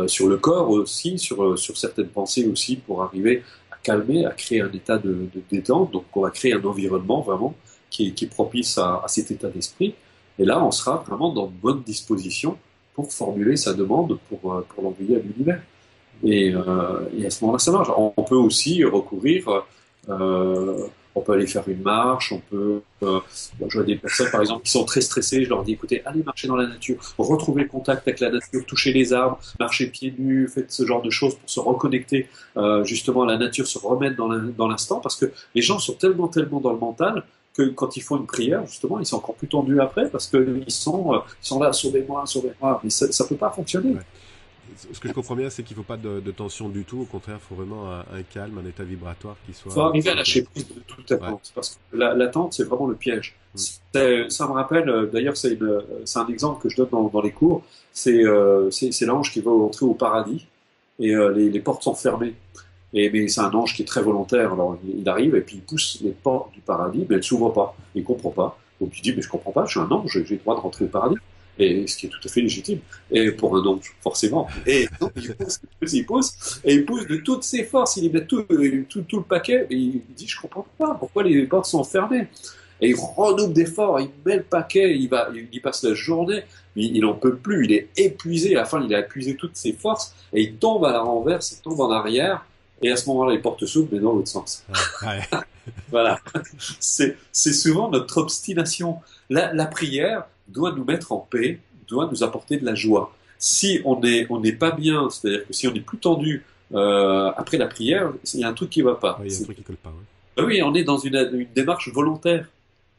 Speaker 2: sur le corps aussi, sur certaines pensées aussi, pour arriver à calmer, à créer un état de détente. Donc, on va créer un environnement vraiment qui est propice à cet état d'esprit. Et là, on sera vraiment dans de bonnes dispositions pour formuler sa demande pour l'envoyer à l'univers. Et à ce moment-là, ça marche. On peut aussi recourir, on peut aller faire une marche, je vois des personnes, par exemple, qui sont très stressées, je leur dis, écoutez, allez marcher dans la nature, retrouvez le contact avec la nature, touchez les arbres, marchez pieds nus, faites ce genre de choses pour se reconnecter justement à la nature, se remettre dans l'instant, parce que les gens sont tellement dans le mental que quand ils font une prière, justement, ils sont encore plus tendus après, parce qu'ils sont là, sauvez-moi, sauvez-moi, mais ça peut pas fonctionner.
Speaker 1: Ouais. Ce que je comprends bien, c'est qu'il ne faut pas de tension du tout. Au contraire, il faut vraiment un calme, un état vibratoire qui
Speaker 2: Il faut arriver à
Speaker 1: soit
Speaker 2: lâcher prise de toute
Speaker 1: ouais.
Speaker 2: attente, parce que l'attente, c'est vraiment le piège.
Speaker 1: Mm.
Speaker 2: Ça me rappelle, d'ailleurs, c'est un exemple que je donne dans les cours, c'est l'ange qui va entrer au paradis, et les portes sont fermées. Mais c'est un ange qui est très volontaire, alors il arrive, et puis il pousse les portes du paradis, mais elles ne s'ouvrent pas, il ne comprend pas. Donc il dit, mais je ne comprends pas, je suis un ange, j'ai le droit de rentrer au paradis. Et ce qui est tout à fait légitime. Et pour un ange, forcément. Et donc, il pousse, et il pousse de toutes ses forces, il y met tout le paquet, et il dit, je comprends pas, pourquoi les portes sont fermées? Et il redouble d'efforts, il met le paquet, il passe la journée, il en peut plus, il est épuisé, à la fin, il a épuisé toutes ses forces, et il tombe à la renverse, il tombe en arrière, Et à ce moment-là, les portes s'ouvrent, mais dans l'autre sens.
Speaker 1: Ouais.
Speaker 2: Voilà. C'est souvent notre obstination. La prière doit nous mettre en paix, doit nous apporter de la joie. Si on n'est pas bien, c'est-à-dire que si on est plus tendu après la prière, il y a un truc qui va pas.
Speaker 1: Ouais, il y a un truc qui colle pas. Ouais.
Speaker 2: Ben oui, on est dans une démarche volontaire.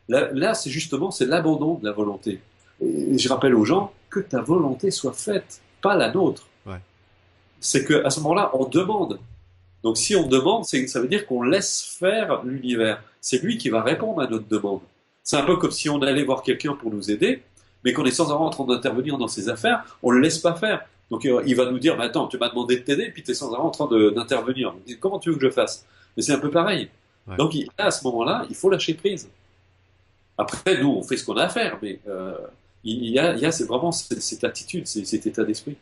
Speaker 2: Là, c'est justement c'est l'abandon de la volonté. Et je rappelle aux gens que ta volonté soit faite, pas la nôtre.
Speaker 1: Ouais.
Speaker 2: C'est que à ce moment-là, on demande. Donc si on demande, ça veut dire qu'on laisse faire l'univers. C'est lui qui va répondre à notre demande. C'est un peu comme si on allait voir quelqu'un pour nous aider, mais qu'on est sans arrêt en train d'intervenir dans ses affaires, on le laisse pas faire. Donc il va nous dire, mais attends, tu m'as demandé de t'aider, puis tu es sans arrêt en train d'intervenir. Comment tu veux que je fasse? Mais c'est un peu pareil.
Speaker 1: Ouais.
Speaker 2: Donc là, à ce moment-là, il faut lâcher prise. Après, nous, on fait ce qu'on a à faire, mais c'est vraiment cette attitude, cet état d'esprit.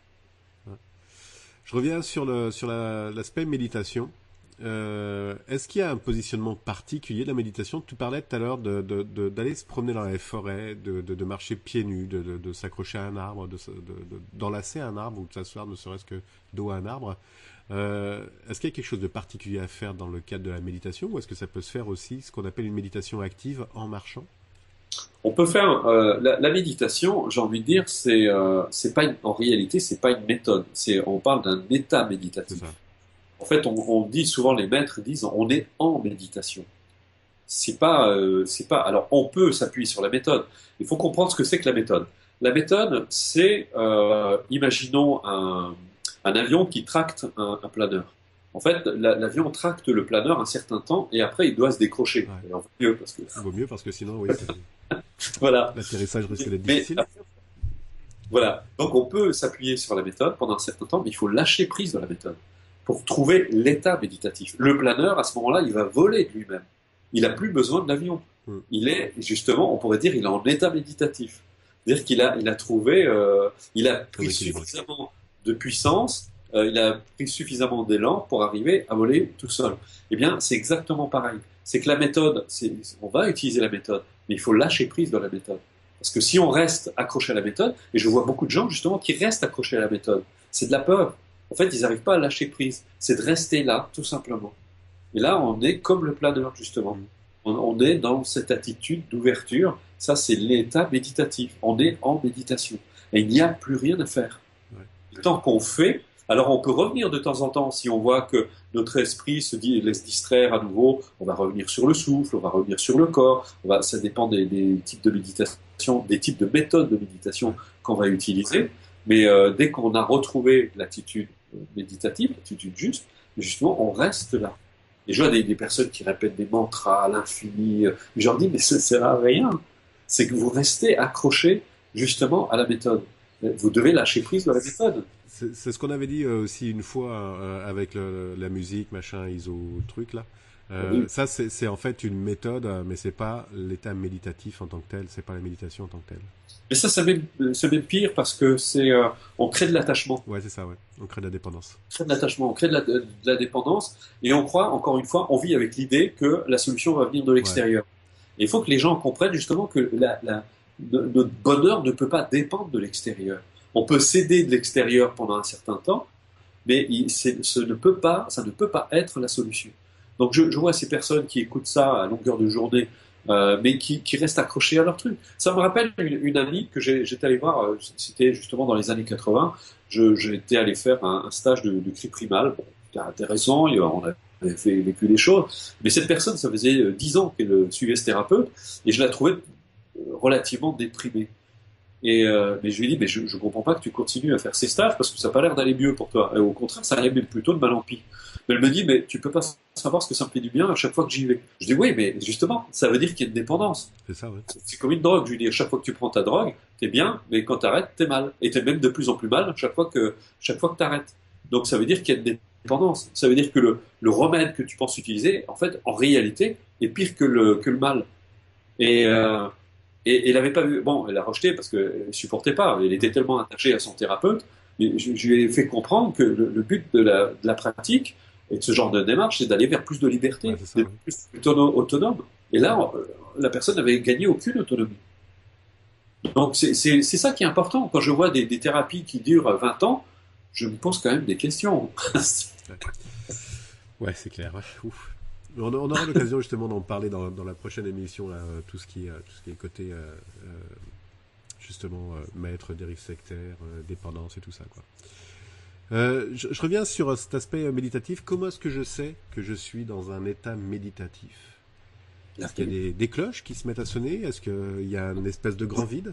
Speaker 1: Je reviens sur l'aspect méditation. Est-ce qu'il y a un positionnement particulier de la méditation? Tu parlais tout à l'heure d'aller se promener dans la forêt, de marcher pieds nus, de s'accrocher à un arbre, d'enlacer un arbre ou de s'asseoir ne serait-ce que dos à un arbre. Est-ce qu'il y a quelque chose de particulier à faire dans le cadre de la méditation ou est-ce que ça peut se faire aussi ce qu'on appelle une méditation active en marchant?
Speaker 2: On peut faire la méditation, j'ai envie de dire, c'est pas en réalité, c'est pas une méthode. On parle d'un état méditatif. En fait, on dit souvent, les maîtres disent, on est en méditation. C'est pas. Alors, on peut s'appuyer sur la méthode. Il faut comprendre ce que c'est que la méthode. La méthode, c'est, imaginons un avion qui tracte un planeur. En fait, l'avion tracte le planeur un certain temps et après il doit se décrocher.
Speaker 1: Ouais.
Speaker 2: Alors, vaut
Speaker 1: mieux parce que sinon, oui,
Speaker 2: voilà.
Speaker 1: L'atterrissage risque d'être difficile.
Speaker 2: Voilà. Donc on peut s'appuyer sur la méthode pendant un certain temps, mais il faut lâcher prise de la méthode pour trouver l'état méditatif. Le planeur, à ce moment-là, il va voler de lui-même. Il n'a plus besoin de l'avion. Il est, justement, on pourrait dire, il est en état méditatif. C'est-à-dire il a trouvé, il a pris suffisamment de puissance, il a pris suffisamment d'élan pour arriver à voler tout seul. Eh bien, c'est exactement pareil. C'est que la méthode, on va utiliser la méthode, mais il faut lâcher prise de la méthode. Parce que si on reste accroché à la méthode, et je vois beaucoup de gens justement qui restent accrochés à la méthode, c'est de la peur. En fait, ils n'arrivent pas à lâcher prise. C'est de rester là, tout simplement. Et là, on est comme le planeur, justement. On est dans cette attitude d'ouverture. Ça, c'est l'état méditatif. On est en méditation. Et il n'y a plus rien à faire. Ouais. Tant qu'on fait, alors on peut revenir de temps en temps. Si on voit que notre esprit laisse distraire à nouveau, on va revenir sur le souffle, on va revenir sur le corps. Ça dépend des types de méditation, des types de méthodes de méditation qu'on va utiliser. Mais dès qu'on a retrouvé l'attitude méditative, l'attitude juste, justement, on reste là. Et je vois des personnes qui répètent des mantras à l'infini. Je leur dis, mais ça ne sert à rien. C'est que vous restez accrochés justement à la méthode. Vous devez lâcher prise de la méthode.
Speaker 1: C'est ce qu'on avait dit aussi une fois avec la musique, machin, ISO, truc là. Oui. Ça, c'est en fait une méthode, mais c'est pas l'état méditatif en tant que tel, c'est pas la méditation en tant que telle.
Speaker 2: Mais ça, c'est même pire parce que on crée de l'attachement.
Speaker 1: Ouais, c'est ça, ouais. On crée de la dépendance.
Speaker 2: On crée de l'attachement, on crée de la dépendance, et on croit, encore une fois, on vit avec l'idée que la solution va venir de l'extérieur. Ouais. Et il faut que les gens comprennent justement que notre bonheur ne peut pas dépendre de l'extérieur. On peut s'aider de l'extérieur pendant un certain temps, mais ça ne peut pas être la solution. Donc je vois ces personnes qui écoutent ça à longueur de journée, mais qui restent accrochés à leur truc. Ça me rappelle une amie que j'étais allé voir, c'était justement dans les années 80, j'étais allé faire un stage de cri primal. Bon, c'était intéressant, on avait vécu des choses, mais cette personne, ça faisait 10 ans qu'elle suivait ce thérapeute, et je la trouvais relativement déprimée. Mais je lui ai dit, mais je comprends pas que tu continues à faire ces stages parce que ça n'a pas l'air d'aller mieux pour toi. Et au contraire, ça allait plutôt de mal en pis. Mais elle me dit, mais tu peux pas savoir ce que ça me fait du bien à chaque fois que j'y vais. Je dis, oui, mais justement, ça veut dire qu'il y a une dépendance.
Speaker 1: C'est ça, ouais.
Speaker 2: C'est comme une drogue. Je lui dis, à chaque fois que tu prends ta drogue, t'es bien, mais quand t'arrêtes, t'es mal. Et t'es même de plus en plus mal chaque fois que t'arrêtes. Donc ça veut dire qu'il y a une dépendance. Ça veut dire que le remède que tu penses utiliser, en fait, en réalité, est pire que le mal. Et elle n'avait pas vu. Bon, elle l'a rejeté parce qu'elle ne supportait pas. Elle était tellement attachée à son thérapeute. Mais je lui ai fait comprendre que le but de la pratique et de ce genre de démarche, c'est d'aller vers plus de liberté, d'être plus autonome. Et là, la personne n'avait gagné aucune autonomie. Donc, c'est ça qui est important. Quand je vois des thérapies qui durent 20 ans, je me pose quand même des questions.
Speaker 1: Ouais, c'est clair. Ouais. Ouf. On aura l'occasion justement d'en parler dans la prochaine émission, là, tout ce qui est côté justement maître, dérive sectaire, dépendance et tout ça, quoi. Je reviens sur cet aspect méditatif. Comment est-ce que je sais que je suis dans un état méditatif? Est-ce qu'il y a des cloches qui se mettent à sonner? Est-ce qu'il y a une espèce de grand vide?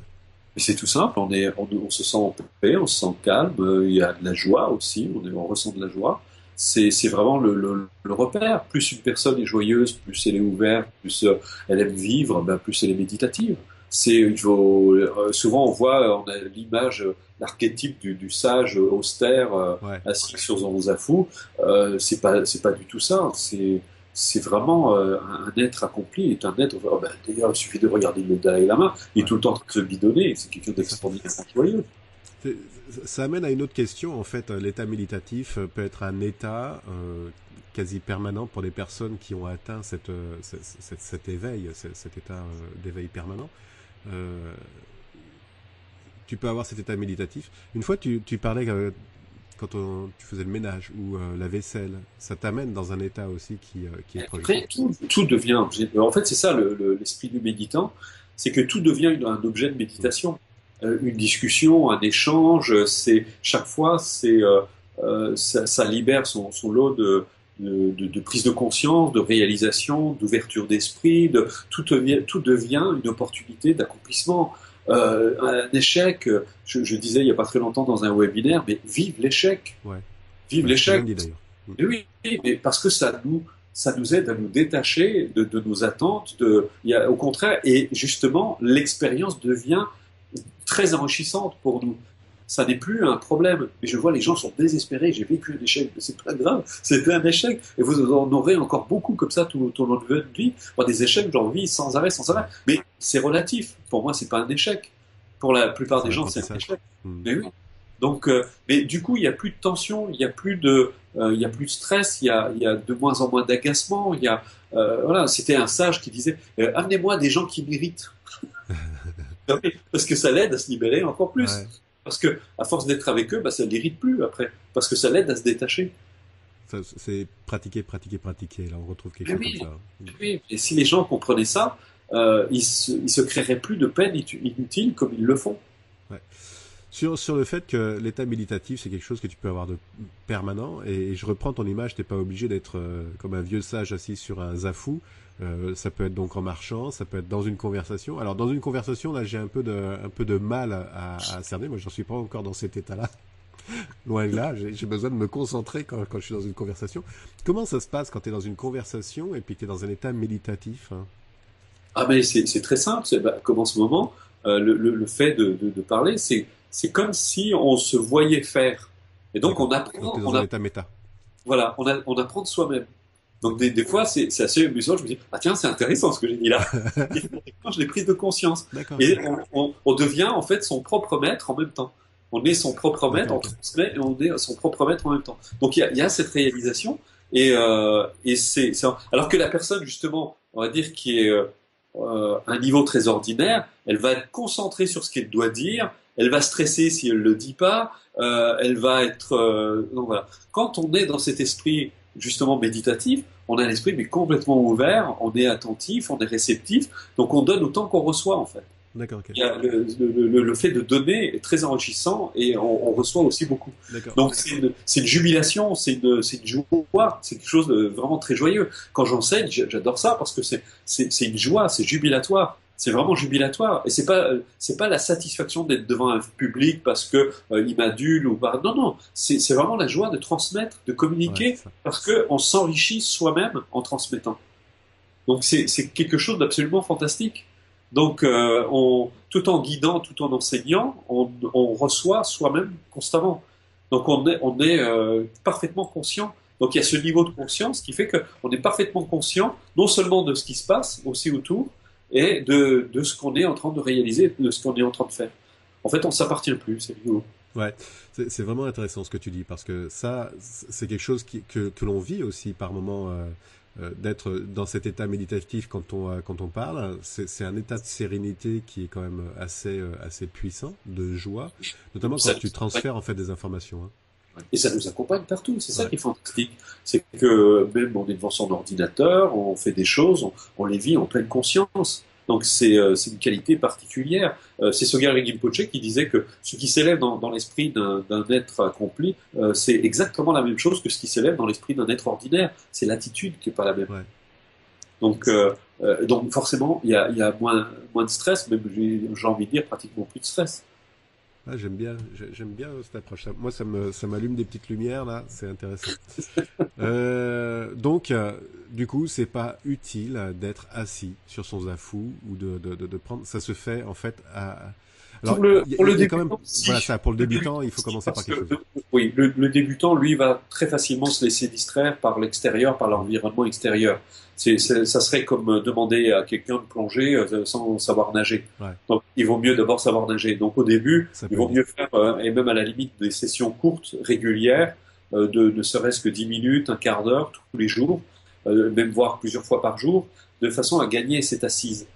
Speaker 2: Mais c'est tout simple, on se sent en paix, on se sent calme, il y a de la joie aussi, on ressent de la joie. C'est vraiment le repère. Plus une personne est joyeuse, plus elle est ouverte, plus elle aime vivre, ben plus elle est méditative. Souvent on a l'image, l'archétype du sage austère
Speaker 1: Ouais,
Speaker 2: assis sur son zafou. C'est pas du tout ça. C'est vraiment un être accompli, est un être. Oh ben, d'ailleurs, il suffit de regarder le Dalai Lama, il est
Speaker 1: ouais.
Speaker 2: tout le temps en train de se bidonner. C'est quelque chose
Speaker 1: C'est ça.
Speaker 2: d'extraordinairement joyeux.
Speaker 1: C'est- Ça amène à une autre question. En fait, l'état méditatif peut être un état quasi permanent pour des personnes qui ont atteint cet éveil, cet état d'éveil permanent. Euh, Tu peux avoir cet état méditatif. Une fois, tu parlais quand tu faisais le ménage ou la vaisselle, ça t'amène dans un état aussi qui est proche de ça.
Speaker 2: Après, tout devient. En fait, c'est ça l'esprit du méditant, c'est que tout devient un objet de
Speaker 1: Mm.
Speaker 2: méditation. Une discussion, un échange, c'est chaque fois, ça libère son lot de prise de conscience, de réalisation, d'ouverture d'esprit, tout devient une opportunité d'accomplissement. Un échec, je disais il n'y a pas très longtemps dans un webinaire, mais vive l'échec,
Speaker 1: Ouais,
Speaker 2: vive
Speaker 1: ouais, c'est bien
Speaker 2: l'échec.
Speaker 1: dit d'ailleurs. Mm.
Speaker 2: Et oui, mais parce que ça nous aide à nous détacher de nos attentes. Au contraire, et justement, l'expérience devient très enrichissante pour nous. Ça n'est plus un problème. Mais je vois les gens sont désespérés. J'ai vécu un échec, mais c'est pas grave. C'était un échec. Et vous en aurez encore beaucoup comme ça tout au long de votre vie. Moi, des échecs, j'en vis sans arrêt, sans arrêt.
Speaker 1: Ouais,
Speaker 2: Mais c'est relatif. Pour moi, c'est pas un échec. Pour la plupart
Speaker 1: c'est
Speaker 2: des
Speaker 1: un
Speaker 2: gens, c'est un
Speaker 1: apprentissage.
Speaker 2: échec.
Speaker 1: Mm.
Speaker 2: Mais oui. Donc, mais du coup, il n'y a plus de tension, il y a plus de stress, il y a de moins en moins d'agacement. Voilà, c'était un sage qui disait amenez-moi des gens qui m'irritent, parce que ça l'aide à se libérer encore plus.
Speaker 1: Ouais,
Speaker 2: Parce que à force d'être avec eux, bah, ça ne l'irrite plus après, parce que ça l'aide à se détacher.
Speaker 1: c'est pratiquer, pratiquer, pratiquer. Là, on retrouve quelque
Speaker 2: Mais
Speaker 1: chose comme
Speaker 2: oui,
Speaker 1: ça. Mm.
Speaker 2: oui. Et si les gens comprenaient ça, ils se créeraient plus de peine inutile comme ils le font.
Speaker 1: Ouais. Sur le fait que l'état méditatif, c'est quelque chose que tu peux avoir de permanent, et je reprends ton image, t'es pas obligé d'être comme un vieux sage assis sur un zafou. Ça peut être donc en marchant, ça peut être dans une conversation. Alors dans une conversation, là, j'ai un peu de mal à cerner. Moi, j'en suis pas encore dans cet état-là. Loin de là, j'ai besoin de me concentrer quand je suis dans une conversation. Comment ça se passe quand tu es dans une conversation et puis que tu es dans un état méditatif, hein?
Speaker 2: Ah mais c'est très simple, comme en ce moment, le fait de parler, c'est comme si on se voyait faire. Et donc
Speaker 1: D'accord. Donc tu es dans un état méta.
Speaker 2: voilà, on apprend de soi-même. Donc des fois, c'est assez amusant, je me dis, ah tiens, c'est intéressant ce que j'ai dit là. Et quand je l'ai prise de conscience.
Speaker 1: D'accord,
Speaker 2: Et
Speaker 1: ok.
Speaker 2: on devient en fait son propre maître en même temps. On est son propre maître,
Speaker 1: D'accord,
Speaker 2: on
Speaker 1: ok.
Speaker 2: transmet et on est son propre maître en même temps. Donc il y a cette réalisation et alors que la personne justement, on va dire qui est un niveau très ordinaire, elle va être concentrée sur ce qu'elle doit dire, elle va stresser si elle le dit pas, elle va être donc voilà. Quand on est dans cet esprit justement méditatif, on a l'esprit mais complètement ouvert, on est attentif, on est réceptif, donc on donne autant qu'on reçoit en fait.
Speaker 1: D'accord, ok.
Speaker 2: Il y a le fait de donner est très enrichissant et on reçoit aussi beaucoup.
Speaker 1: D'accord.
Speaker 2: Donc c'est une jubilation, c'est une joie, c'est quelque chose de vraiment très joyeux. Quand j'enseigne, j'adore ça parce que c'est une joie, c'est jubilatoire. C'est vraiment jubilatoire et c'est pas la satisfaction d'être devant un public parce que il m'adule ou pas. Non non, c'est vraiment la joie de transmettre, de
Speaker 1: Ouais, c'est
Speaker 2: communiquer
Speaker 1: ça.
Speaker 2: parce que on s'enrichit soi-même en transmettant. Donc c'est quelque chose d'absolument fantastique. Donc tout en guidant, tout en enseignant, on reçoit soi-même constamment. Donc on est parfaitement conscient. Donc il y a ce niveau de conscience qui fait qu'on est parfaitement conscient non seulement de ce qui se passe aussi autour et de ce qu'on est en train de réaliser, de ce qu'on est en train de faire. En fait, on ne s'appartient plus, c'est nouveau.
Speaker 1: Ouais, c'est vraiment intéressant ce que tu dis parce que ça, c'est quelque chose que l'on vit aussi par moment, d'être dans cet état méditatif quand on parle. C'est un état de sérénité qui est quand même assez puissant, de joie, notamment quand
Speaker 2: Ça,
Speaker 1: tu transfères en fait des informations, hein.
Speaker 2: Et ça nous accompagne partout, c'est ça
Speaker 1: Ouais.
Speaker 2: qui est fantastique. C'est que même on est devant son ordinateur, on fait des choses, on les vit en pleine conscience. Donc c'est une qualité particulière. C'est Sogyal Rinpoche qui disait que ce qui s'élève dans l'esprit d'un être accompli, c'est exactement la même chose que ce qui s'élève dans l'esprit d'un être ordinaire. C'est l'attitude qui est pas la même.
Speaker 1: Ouais.
Speaker 2: Donc forcément, il y a moins de stress, même j'ai envie de dire pratiquement plus de stress.
Speaker 1: Ah, j'aime bien cette approche. Moi, ça m'allume des petites lumières là, c'est intéressant. Donc, du coup, c'est pas utile d'être assis sur son zafou ou de prendre. Ça se fait en fait à. Alors,
Speaker 2: Pour le
Speaker 1: il y a quand même,
Speaker 2: débutant, si.
Speaker 1: voilà ça. Pour le
Speaker 2: Le
Speaker 1: débutant, il
Speaker 2: débutant,
Speaker 1: faut
Speaker 2: si,
Speaker 1: commencer par
Speaker 2: parce
Speaker 1: quelque
Speaker 2: que
Speaker 1: chose.
Speaker 2: oui, le débutant, lui, va très facilement se laisser distraire par l'extérieur, par l'environnement extérieur. Ça serait comme demander à quelqu'un de plonger sans savoir nager.
Speaker 1: Ouais,
Speaker 2: Donc, il vaut mieux d'abord savoir nager. Donc, au début,
Speaker 1: ça
Speaker 2: il
Speaker 1: peut
Speaker 2: vaut
Speaker 1: aider.
Speaker 2: mieux faire, et même à la limite, des sessions courtes, régulières, de ne serait-ce que 10 minutes, un quart d'heure, tous les jours, même voire plusieurs fois par jour, de façon à gagner cette assise.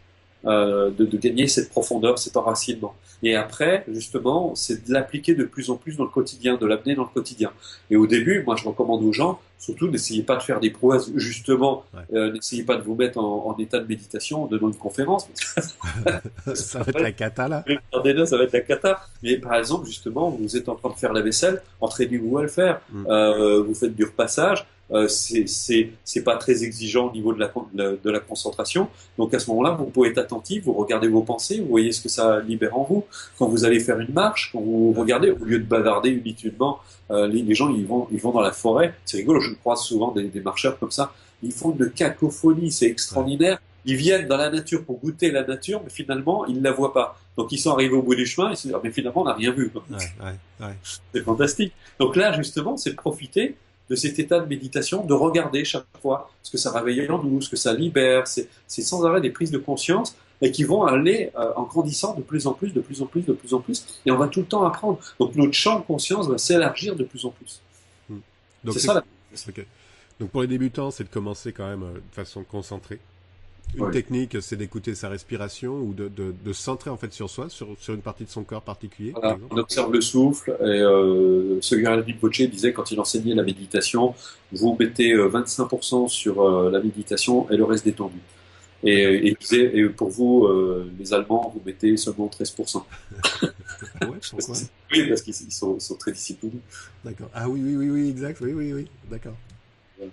Speaker 2: De gagner cette profondeur, cet enracinement. Et après, justement, c'est de l'appliquer de plus en plus dans le quotidien, de l'amener dans le quotidien. Et au début, moi, je recommande aux gens, surtout, n'essayez pas de faire des prouesses, justement,
Speaker 1: Ouais.
Speaker 2: n'essayez pas de vous mettre en état de méditation en donnant une conférence,
Speaker 1: Ça va être la cata là.
Speaker 2: ça va être la cata. Mais par exemple, justement, vous êtes en train de faire la vaisselle, entraînez-vous à le faire.
Speaker 1: Mm.
Speaker 2: Vous faites du repassage. C'est pas très exigeant au niveau de la concentration. Donc à ce moment-là, vous pouvez être attentif, vous regardez vos pensées, vous voyez ce que ça libère en vous. Quand vous allez faire une marche, quand vous regardez, au lieu de bavarder inutilement, les gens ils vont dans la forêt. C'est rigolo, je croise souvent des marcheurs comme ça. Ils font une cacophonie, c'est extraordinaire. Ils viennent dans la nature pour goûter la nature, mais finalement ils ne la voient pas. Donc ils sont arrivés au bout du chemin, ils se disent ah, mais finalement on n'a rien vu.
Speaker 1: Ouais.
Speaker 2: C'est fantastique. Donc là justement, c'est de profiter de cet état de méditation, de regarder chaque fois ce que ça réveille en nous, ce que ça libère. C'est sans arrêt des prises de conscience et qui vont aller en grandissant de plus en plus, de plus en plus, de plus en plus. Et on va tout le temps apprendre. Donc notre champ de conscience va s'élargir de plus en plus.
Speaker 1: Mm. Donc
Speaker 2: C'est ça la...
Speaker 1: ok. Donc pour les débutants, c'est de commencer quand même de façon concentrée. Une
Speaker 2: Ouais.
Speaker 1: technique, c'est d'écouter sa respiration ou de se centrer en fait sur soi, sur une partie de son corps particulier, par
Speaker 2: Voilà,
Speaker 1: exemple.
Speaker 2: on observe le souffle et Sogyal Rinpoche disait quand il enseignait la méditation, vous mettez 25% sur la méditation et le reste détendu. Et il disait, et pour vous, les Allemands, vous mettez seulement 13%.
Speaker 1: Ah ouais, pourquoi?
Speaker 2: Oui, parce qu'ils sont très disciplinés.
Speaker 1: D'accord. Ah oui, exact. Oui, d'accord.
Speaker 2: Voilà.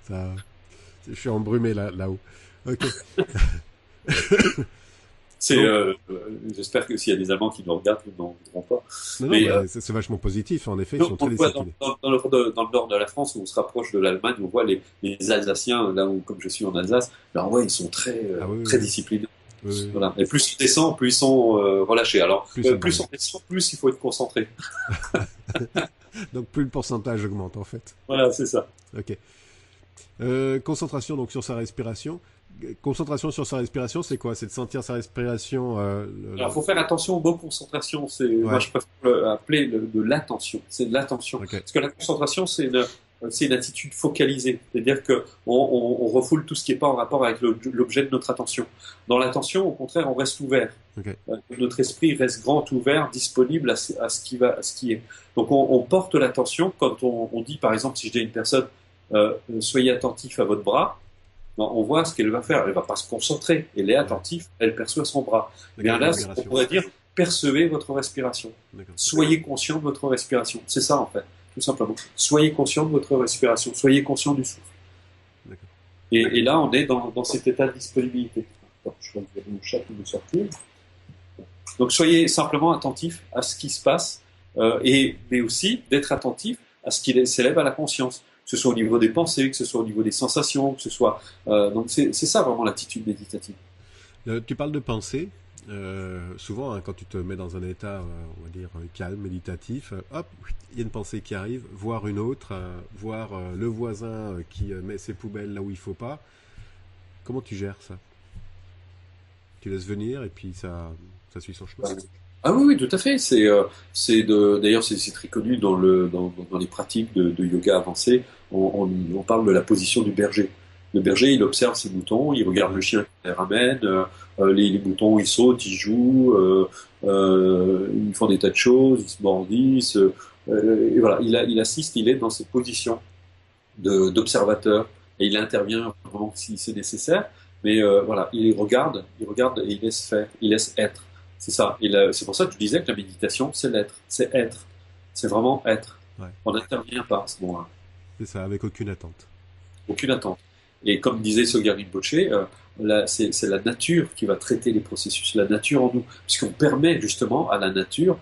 Speaker 1: Ça, je suis embrumé là-haut. Ok.
Speaker 2: C'est,
Speaker 1: Donc,
Speaker 2: j'espère que s'il y a des Allemands qui nous regardent, ils n'en voudront pas.
Speaker 1: non,
Speaker 2: Mais
Speaker 1: bah, c'est vachement positif. En effet, ils sont
Speaker 2: on
Speaker 1: très
Speaker 2: le voit
Speaker 1: disciplinés.
Speaker 2: dans le nord de la France, où on se rapproche de l'Allemagne, on voit les Alsaciens, là où, comme je suis en Alsace, alors ouais, ils sont
Speaker 1: Ah oui,
Speaker 2: très
Speaker 1: oui,
Speaker 2: disciplinés.
Speaker 1: oui.
Speaker 2: Voilà. Et plus on descend, plus ils sont relâchés. Alors,
Speaker 1: Plus ça
Speaker 2: plus
Speaker 1: va.
Speaker 2: on descend, plus il faut être concentré.
Speaker 1: Donc plus le pourcentage augmente en fait.
Speaker 2: Voilà, c'est ça.
Speaker 1: Ok. Concentration donc sur sa respiration. Concentration sur sa respiration, c'est quoi? C'est de sentir sa respiration.
Speaker 2: Alors, il faut faire attention aux mots concentration. Moi,
Speaker 1: Ouais.
Speaker 2: je préfère appeler de l'attention. C'est de l'attention.
Speaker 1: Ok.
Speaker 2: Parce que la concentration, c'est une attitude focalisée. C'est-à-dire que on refoule tout ce qui n'est pas en rapport avec l'objet de notre attention. Dans l'attention, au contraire, on reste ouvert.
Speaker 1: Ok.
Speaker 2: Notre esprit reste grand ouvert, disponible à ce qui est. Donc, on porte l'attention quand on dit, par exemple, si je dis à une personne, soyez attentif à votre bras. On voit ce qu'elle va faire. Elle va pas se concentrer. Elle est attentive. Elle perçoit son bras. Eh bien là, on pourrait dire percevez votre respiration.
Speaker 1: D'accord.
Speaker 2: Soyez conscient de votre respiration. C'est ça en fait, tout simplement. Soyez conscient de votre respiration. Soyez conscient du souffle.
Speaker 1: D'accord.
Speaker 2: Et là, on est dans cet état de disponibilité. Attends, je vais regarder mon chat qui me sortir. Donc soyez simplement attentif à ce qui se passe, mais aussi d'être attentif à ce qui s'élève à la conscience. Que ce soit au niveau des pensées, que ce soit au niveau des sensations, que ce soit... donc c'est ça vraiment l'attitude méditative.
Speaker 1: Tu parles de pensée. Souvent, hein, quand tu te mets dans un état, on va dire, calme, méditatif, hop, il y a une pensée qui arrive, voir une autre, voir le voisin qui met ses poubelles là où il faut pas. Comment tu gères ça? Tu laisses venir et puis ça suit son chemin.
Speaker 2: Ah oui, tout à fait. D'ailleurs, c'est très connu dans les pratiques de yoga avancé. On parle de la position du berger. Le berger, il observe ses moutons, il regarde le chien qui les ramène, les moutons, ils sautent, ils jouent, ils font des tas de choses, ils se mordissent, et voilà, il assiste, il est dans cette position d'observateur et il intervient vraiment si c'est nécessaire. Mais voilà, il regarde et il laisse faire, il laisse être. C'est ça. C'est pour ça que je disais que la méditation, c'est l'être, c'est être, c'est vraiment être.
Speaker 1: Ouais.
Speaker 2: On n'intervient pas à ce moment-là,
Speaker 1: C'est ça, avec aucune attente.
Speaker 2: aucune attente. Et comme disait Sogyal Rinpoche, c'est la nature qui va traiter les processus, la nature en nous, puisqu'on permet justement à la nature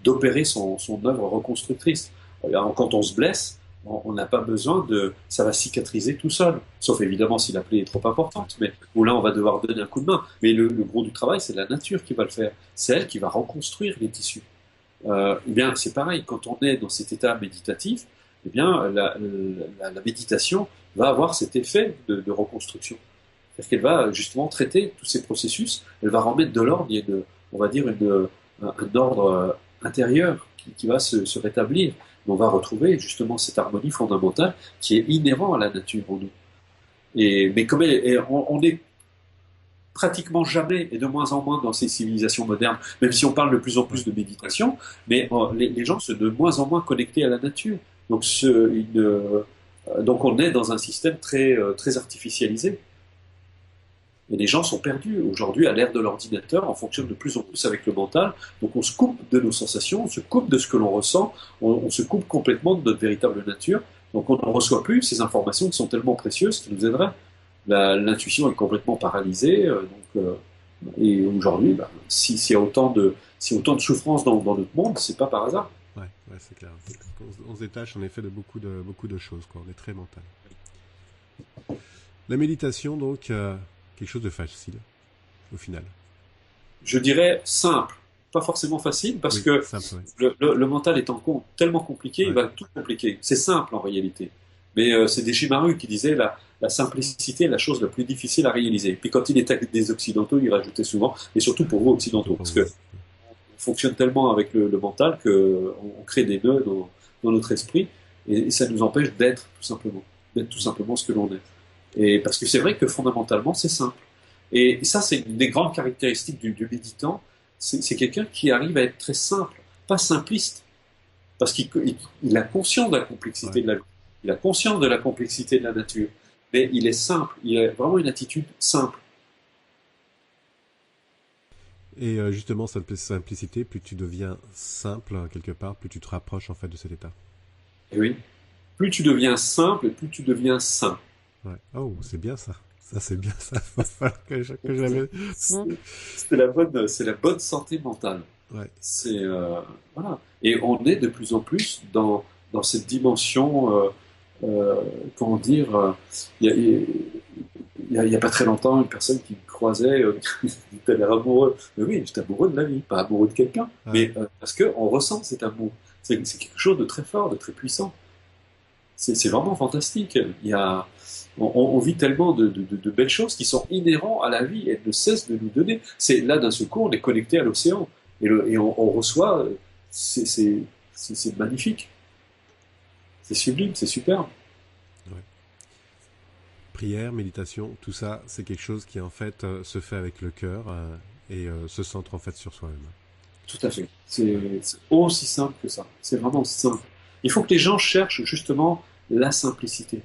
Speaker 2: d'opérer son œuvre reconstructrice. Quand on se blesse, on n'a pas besoin ça va cicatriser tout seul, sauf évidemment si la plaie est trop importante, mais où là on va devoir donner un coup de main. Mais le gros du travail, c'est la nature qui va le faire. C'est elle qui va reconstruire les tissus. Eh bien, c'est pareil, quand on est dans cet état méditatif, eh bien, la méditation va avoir cet effet de reconstruction. C'est-à-dire qu'elle va justement traiter tous ces processus, elle va remettre de l'ordre, il y a on va dire un ordre intérieur qui va se rétablir. On va retrouver justement cette harmonie fondamentale qui est inhérente à la nature en nous. Mais comme on est pratiquement jamais et de moins en moins dans ces civilisations modernes, même si on parle de plus en plus de méditation, mais les gens sont de moins en moins connectés à la nature. Donc on est dans un système très artificialisé. Et les gens sont perdus. Aujourd'hui, à l'ère de l'ordinateur, on fonctionne de plus en plus avec le mental. Donc on se coupe de nos sensations, on se coupe de ce que l'on ressent, on se coupe complètement de notre véritable nature. Donc on ne reçoit plus ces informations qui sont tellement précieuses qui nous aideraient. L'intuition est complètement paralysée. Et aujourd'hui, s'il y a autant de souffrance dans notre monde, c'est pas par hasard.
Speaker 1: Ouais, c'est clair. On se détache en effet de beaucoup de choses, quoi. On est très mental. La méditation, donc, quelque chose de facile, au final.
Speaker 2: Je dirais simple, pas forcément facile, parce que
Speaker 1: simple, ouais.
Speaker 2: le mental étant tellement compliqué, il va tout compliquer. C'est simple en réalité. Mais c'est Deshimaru qui disait la simplicité est la chose la plus difficile à réaliser. Puis quand il était avec des occidentaux, il rajoutait souvent, et surtout pour vous occidentaux, parce que on fonctionne tellement avec le mental qu'on crée des nœuds dans notre esprit, et ça nous empêche d'être tout simplement ce que l'on est. Et parce que c'est vrai que fondamentalement, c'est simple. Et ça, c'est une des grandes caractéristiques du méditant. C'est quelqu'un qui arrive à être très simple, pas simpliste. Parce qu'il a conscience de la complexité de la vie. Il a conscience de la complexité de la nature. Mais il est simple. Il a vraiment une attitude simple.
Speaker 1: Et justement, cette simplicité, plus tu deviens simple, quelque part, plus tu te rapproches en fait de cet état.
Speaker 2: Et oui. Plus tu deviens simple, plus tu deviens sain.
Speaker 1: Ouais. Oh, c'est bien ça. Ça, c'est bien ça. Il va falloir que j'avais.
Speaker 2: C'est la bonne santé mentale.
Speaker 1: Ouais.
Speaker 2: Voilà. Et on est de plus en plus dans cette dimension, comment dire, il y a pas très longtemps, une personne qui me croisait, qui était amoureux. Mais oui, j'étais amoureux de la vie, pas amoureux de quelqu'un. Ouais. Mais parce qu'on ressent cet amour. C'est quelque chose de très fort, de très puissant. C'est vraiment fantastique. On vit tellement de belles choses qui sont inhérentes à la vie et ne cessent de nous donner. C'est là d'un seul coup, on est connecté à l'océan et on reçoit. C'est magnifique. C'est sublime, c'est superbe.
Speaker 1: Ouais. Prière, méditation, tout ça, c'est quelque chose qui en fait se fait avec le cœur et se centre en fait sur soi-même.
Speaker 2: Tout à fait. C'est aussi simple que ça. C'est vraiment simple. Il faut que les gens cherchent justement la simplicité.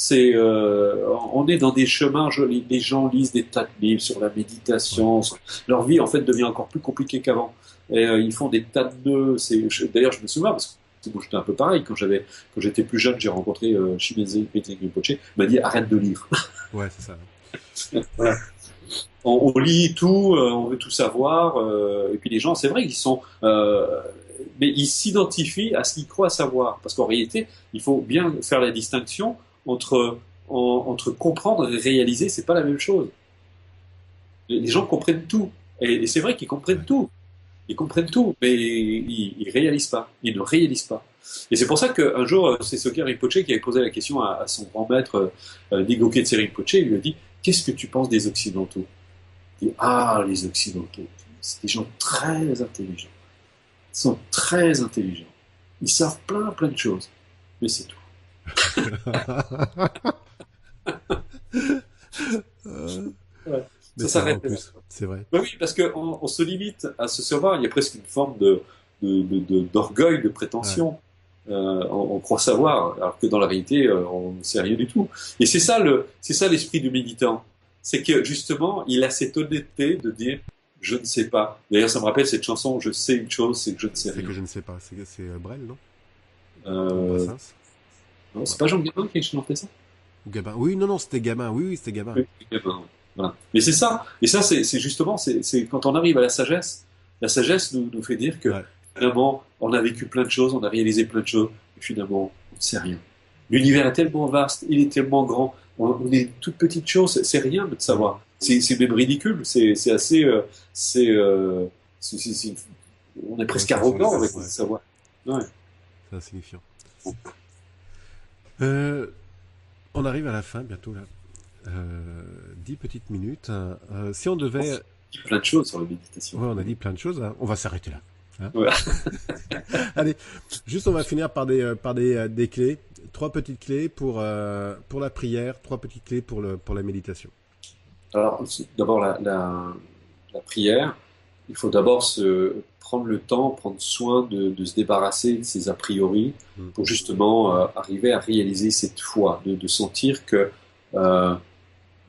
Speaker 2: On est dans des chemins, les gens lisent des tas de livres sur la méditation. Ouais. Leur vie, en fait, devient encore plus compliquée qu'avant. Et ils font des tas de nœuds. D'ailleurs, je me souviens, parce que moi, j'étais un peu pareil. Quand j'étais plus jeune, j'ai rencontré Shimeze Rinpoche. Il m'a dit, arrête de lire.
Speaker 1: Ouais, c'est ça.
Speaker 2: Voilà. On lit tout, on veut tout savoir. Et puis les gens, c'est vrai qu'ils sont... mais ils s'identifient à ce qu'ils croient savoir. Parce qu'en réalité, il faut bien faire la distinction entre comprendre et réaliser, c'est pas la même chose. Les gens comprennent tout. Et c'est vrai qu'ils comprennent tout. Ils comprennent tout, mais ils réalisent pas. Ils ne réalisent pas. Et c'est pour ça qu'un jour, c'est Sogyal Rinpoche qui avait posé la question à son grand maître, Nigoke Tse Rinpoche. Il lui a dit, qu'est-ce que tu penses des Occidentaux? Il dit, les Occidentaux, c'est des gens très intelligents. Ils sont très intelligents. Ils savent plein de choses. Mais c'est tout. Ouais. Ça s'arrête.
Speaker 1: C'est vrai.
Speaker 2: Ben oui, parce qu'on se limite à se savoir. Il y a presque une forme d'orgueil, de prétention. On croit savoir, alors que dans la réalité, on ne sait rien du tout. Et c'est ça l'esprit du méditant. C'est que justement, il a cette honnêteté de dire je ne sais pas. D'ailleurs, ça me rappelle cette chanson, je sais une chose, c'est que je ne sais rien.
Speaker 1: C'est que je ne sais pas. C'est Brel, non?
Speaker 2: Non, c'est pas Jean Gabin qui a chanté ça?
Speaker 1: Ou Gabin. Oui, non, c'était Gabin. Oui, c'était Gabin.
Speaker 2: Oui, Gabin, voilà. Mais c'est ça. Et ça, c'est justement, c'est quand on arrive à la sagesse nous fait dire que finalement, on a vécu plein de choses, on a réalisé plein de choses, et finalement, on ne sait rien. L'univers est tellement vaste, il est tellement grand, on est toute petite chose, c'est rien de savoir. C'est même ridicule, c'est assez, on est presque arrogant avec le savoir. Ouais.
Speaker 1: C'est insignifiant. On arrive à la fin bientôt là. 10 petites minutes. Si on devait...
Speaker 2: On a dit plein de choses sur la méditation.
Speaker 1: Ouais, on a dit plein de choses. Hein. On va s'arrêter là. Hein,
Speaker 2: ouais.
Speaker 1: Allez, juste on va finir par des clés. 3 petites clés pour la prière, 3 petites clés pour la méditation.
Speaker 2: Alors, d'abord la prière. Il faut d'abord prendre le temps, prendre soin de se débarrasser de ces a priori pour justement arriver à réaliser cette foi, de sentir que,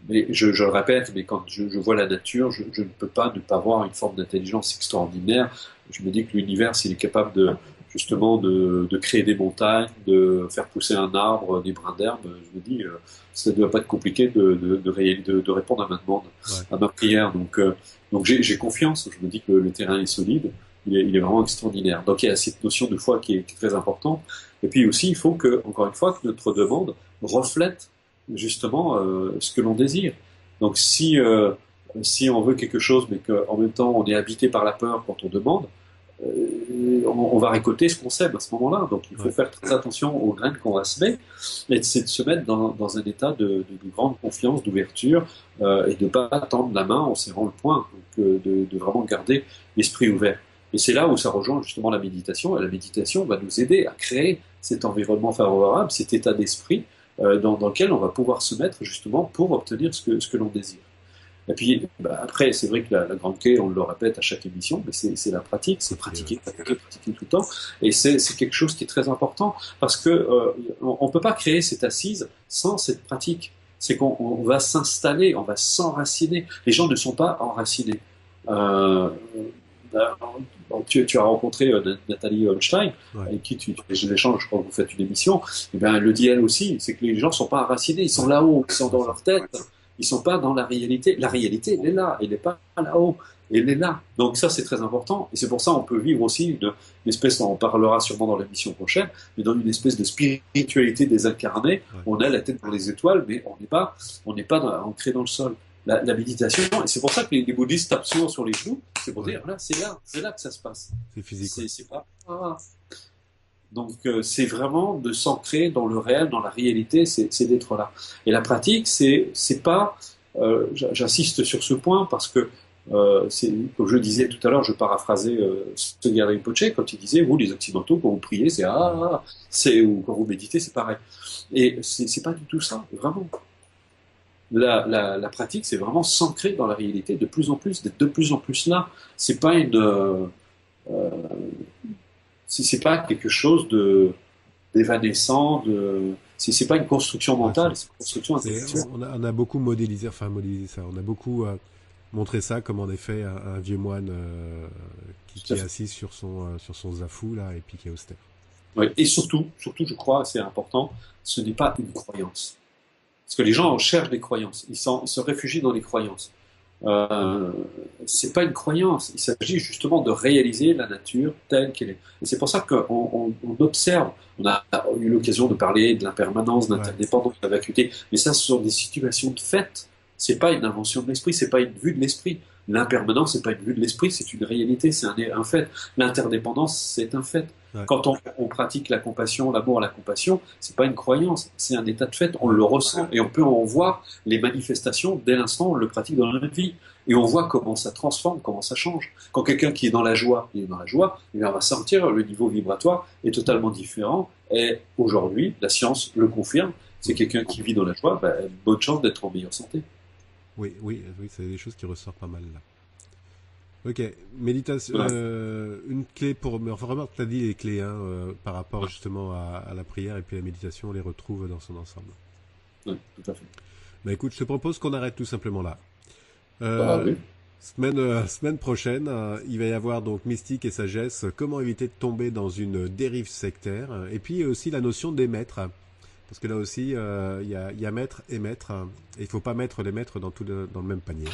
Speaker 2: mais je le répète, mais quand je vois la nature, je ne peux pas ne pas avoir une forme d'intelligence extraordinaire. Je me dis que l'univers, s'il est capable justement de créer des montagnes, de faire pousser un arbre, des brins d'herbe, je me dis, ça ne doit pas être compliqué de répondre à ma demande, à ma prière. Donc j'ai confiance, je me dis que le terrain est solide, il est vraiment extraordinaire. Donc il y a cette notion de foi qui est très importante. Et puis aussi, il faut encore une fois, que notre demande reflète justement ce que l'on désire. Donc si on veut quelque chose, mais qu'en même temps on est habité par la peur quand on demande, on va récolter ce qu'on sème à ce moment-là. Donc il faut faire très attention aux graines qu'on va semer, et c'est de se mettre dans un état de grande confiance, d'ouverture, et de ne pas tendre la main en serrant le poing, donc de vraiment garder l'esprit ouvert. Et c'est là où ça rejoint justement la méditation, et la méditation va nous aider à créer cet environnement favorable, cet état d'esprit dans lequel on va pouvoir se mettre justement pour obtenir ce que l'on désire. Et puis après, c'est vrai que la grande clé, on le répète à chaque émission, mais c'est la pratique, c'est pratiquer tout le temps. Et c'est quelque chose qui est très important, parce que on peut pas créer cette assise sans cette pratique. C'est qu'on va s'installer, on va s'enraciner. Les gens ne sont pas enracinés. Tu as rencontré Nathalie Holstein, avec qui tu échanges, je crois que vous faites une émission, et bien elle le dit elle aussi, c'est que les gens ne sont pas enracinés, ils sont là-haut, ils sont dans leur tête, ils ne sont pas dans la réalité. La réalité, elle est là, elle n'est pas là-haut, elle est là. Donc ça, c'est très important, et c'est pour ça qu'on peut vivre aussi une espèce, on parlera sûrement dans l'émission prochaine, mais dans une espèce de spiritualité désincarnée, on a la tête dans les étoiles, mais on n'est pas ancré dans le sol. La méditation, et c'est pour ça que les bouddhistes tapent souvent sur les genoux, c'est pour dire, là, c'est là que ça se passe.
Speaker 1: C'est physique.
Speaker 2: C'est pas... Donc c'est vraiment de s'ancrer dans le réel, dans la réalité, c'est d'être là. Et la pratique, c'est pas... j'insiste sur ce point parce que, comme je le disais tout à l'heure, je paraphrasais Sögyal Rinpoche quand il disait, vous les Occidentaux, quand vous priez, ou quand vous méditez, c'est pareil. Et c'est pas du tout ça, vraiment. La pratique, c'est vraiment s'ancrer dans la réalité de plus en plus, d'être de plus en plus là. C'est pas c'est pas quelque chose d'évanescent, c'est pas une construction mentale, c'est une construction intellectuelle.
Speaker 1: On a beaucoup modélisé ça. On a beaucoup montré ça comme en effet un vieux moine qui est assis sur son zafou là et puis qui est austère.
Speaker 2: Ouais, et surtout, je crois, c'est important, ce n'est pas une croyance. Parce que les gens cherchent des croyances, ils se réfugient dans les croyances. C'est pas une croyance, il s'agit justement de réaliser la nature telle qu'elle est. Et c'est pour ça qu'on observe, on a eu l'occasion de parler de l'impermanence, de l'interdépendance, de la vacuité, mais ça, ce sont des situations de fait. C'est pas une invention de l'esprit, c'est pas une vue de l'esprit. L'impermanence, c'est pas une vue de l'esprit, c'est une réalité, c'est un fait. L'interdépendance, c'est un fait. Ouais. Quand on pratique la compassion, l'amour, la compassion, c'est pas une croyance, c'est un état de fait, on le ressent et on peut en voir les manifestations dès l'instant où on le pratique dans notre vie. Et on voit comment ça transforme, comment ça change. Quand quelqu'un qui est dans la joie, il va sentir le niveau vibratoire est totalement différent. Et aujourd'hui, la science le confirme, c'est quelqu'un qui vit dans la joie, bonne chance d'être en meilleure santé.
Speaker 1: Oui, c'est des choses qui ressortent pas mal là. Ok, méditation,
Speaker 2: Voilà.
Speaker 1: une clé pour... Mais enfin, vraiment, tu as dit les clés hein, par rapport justement à la prière et puis la méditation, on les retrouve dans son ensemble.
Speaker 2: Ouais, tout à fait.
Speaker 1: Bah écoute, je te propose qu'on arrête tout simplement là.
Speaker 2: Ah
Speaker 1: Euh,
Speaker 2: oui.
Speaker 1: semaine prochaine, il va y avoir donc mystique et sagesse, comment éviter de tomber dans une dérive sectaire, et puis aussi la notion des maîtres. Parce que là aussi, il y a maître et maître, et il faut pas mettre les maîtres dans le même panier.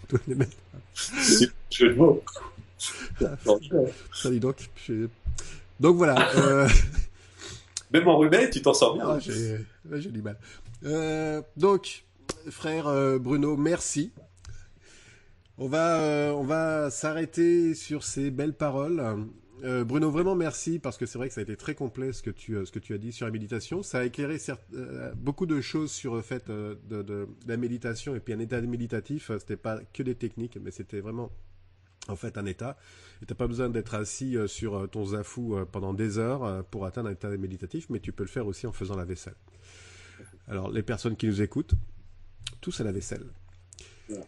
Speaker 1: Tous les maîtres.
Speaker 2: C'est jeu de mots.
Speaker 1: Ça dit donc. Donc voilà.
Speaker 2: Même enrhumé, tu t'en sors bien.
Speaker 1: Ah,
Speaker 2: Hein.
Speaker 1: j'ai du mal. Donc, frère Bruno, merci. On va s'arrêter sur ces belles paroles. Bruno, vraiment merci parce que c'est vrai que ça a été très complet ce que tu as dit sur la méditation. Ça a éclairé beaucoup de choses sur le fait de la méditation et puis un état méditatif. C'était pas que des techniques, mais c'était vraiment en fait un état. Et t'as pas besoin d'être assis sur ton zafou pendant des heures pour atteindre un état méditatif, mais tu peux le faire aussi en faisant la vaisselle. Alors les personnes qui nous écoutent, tous à la vaisselle.
Speaker 2: Voilà.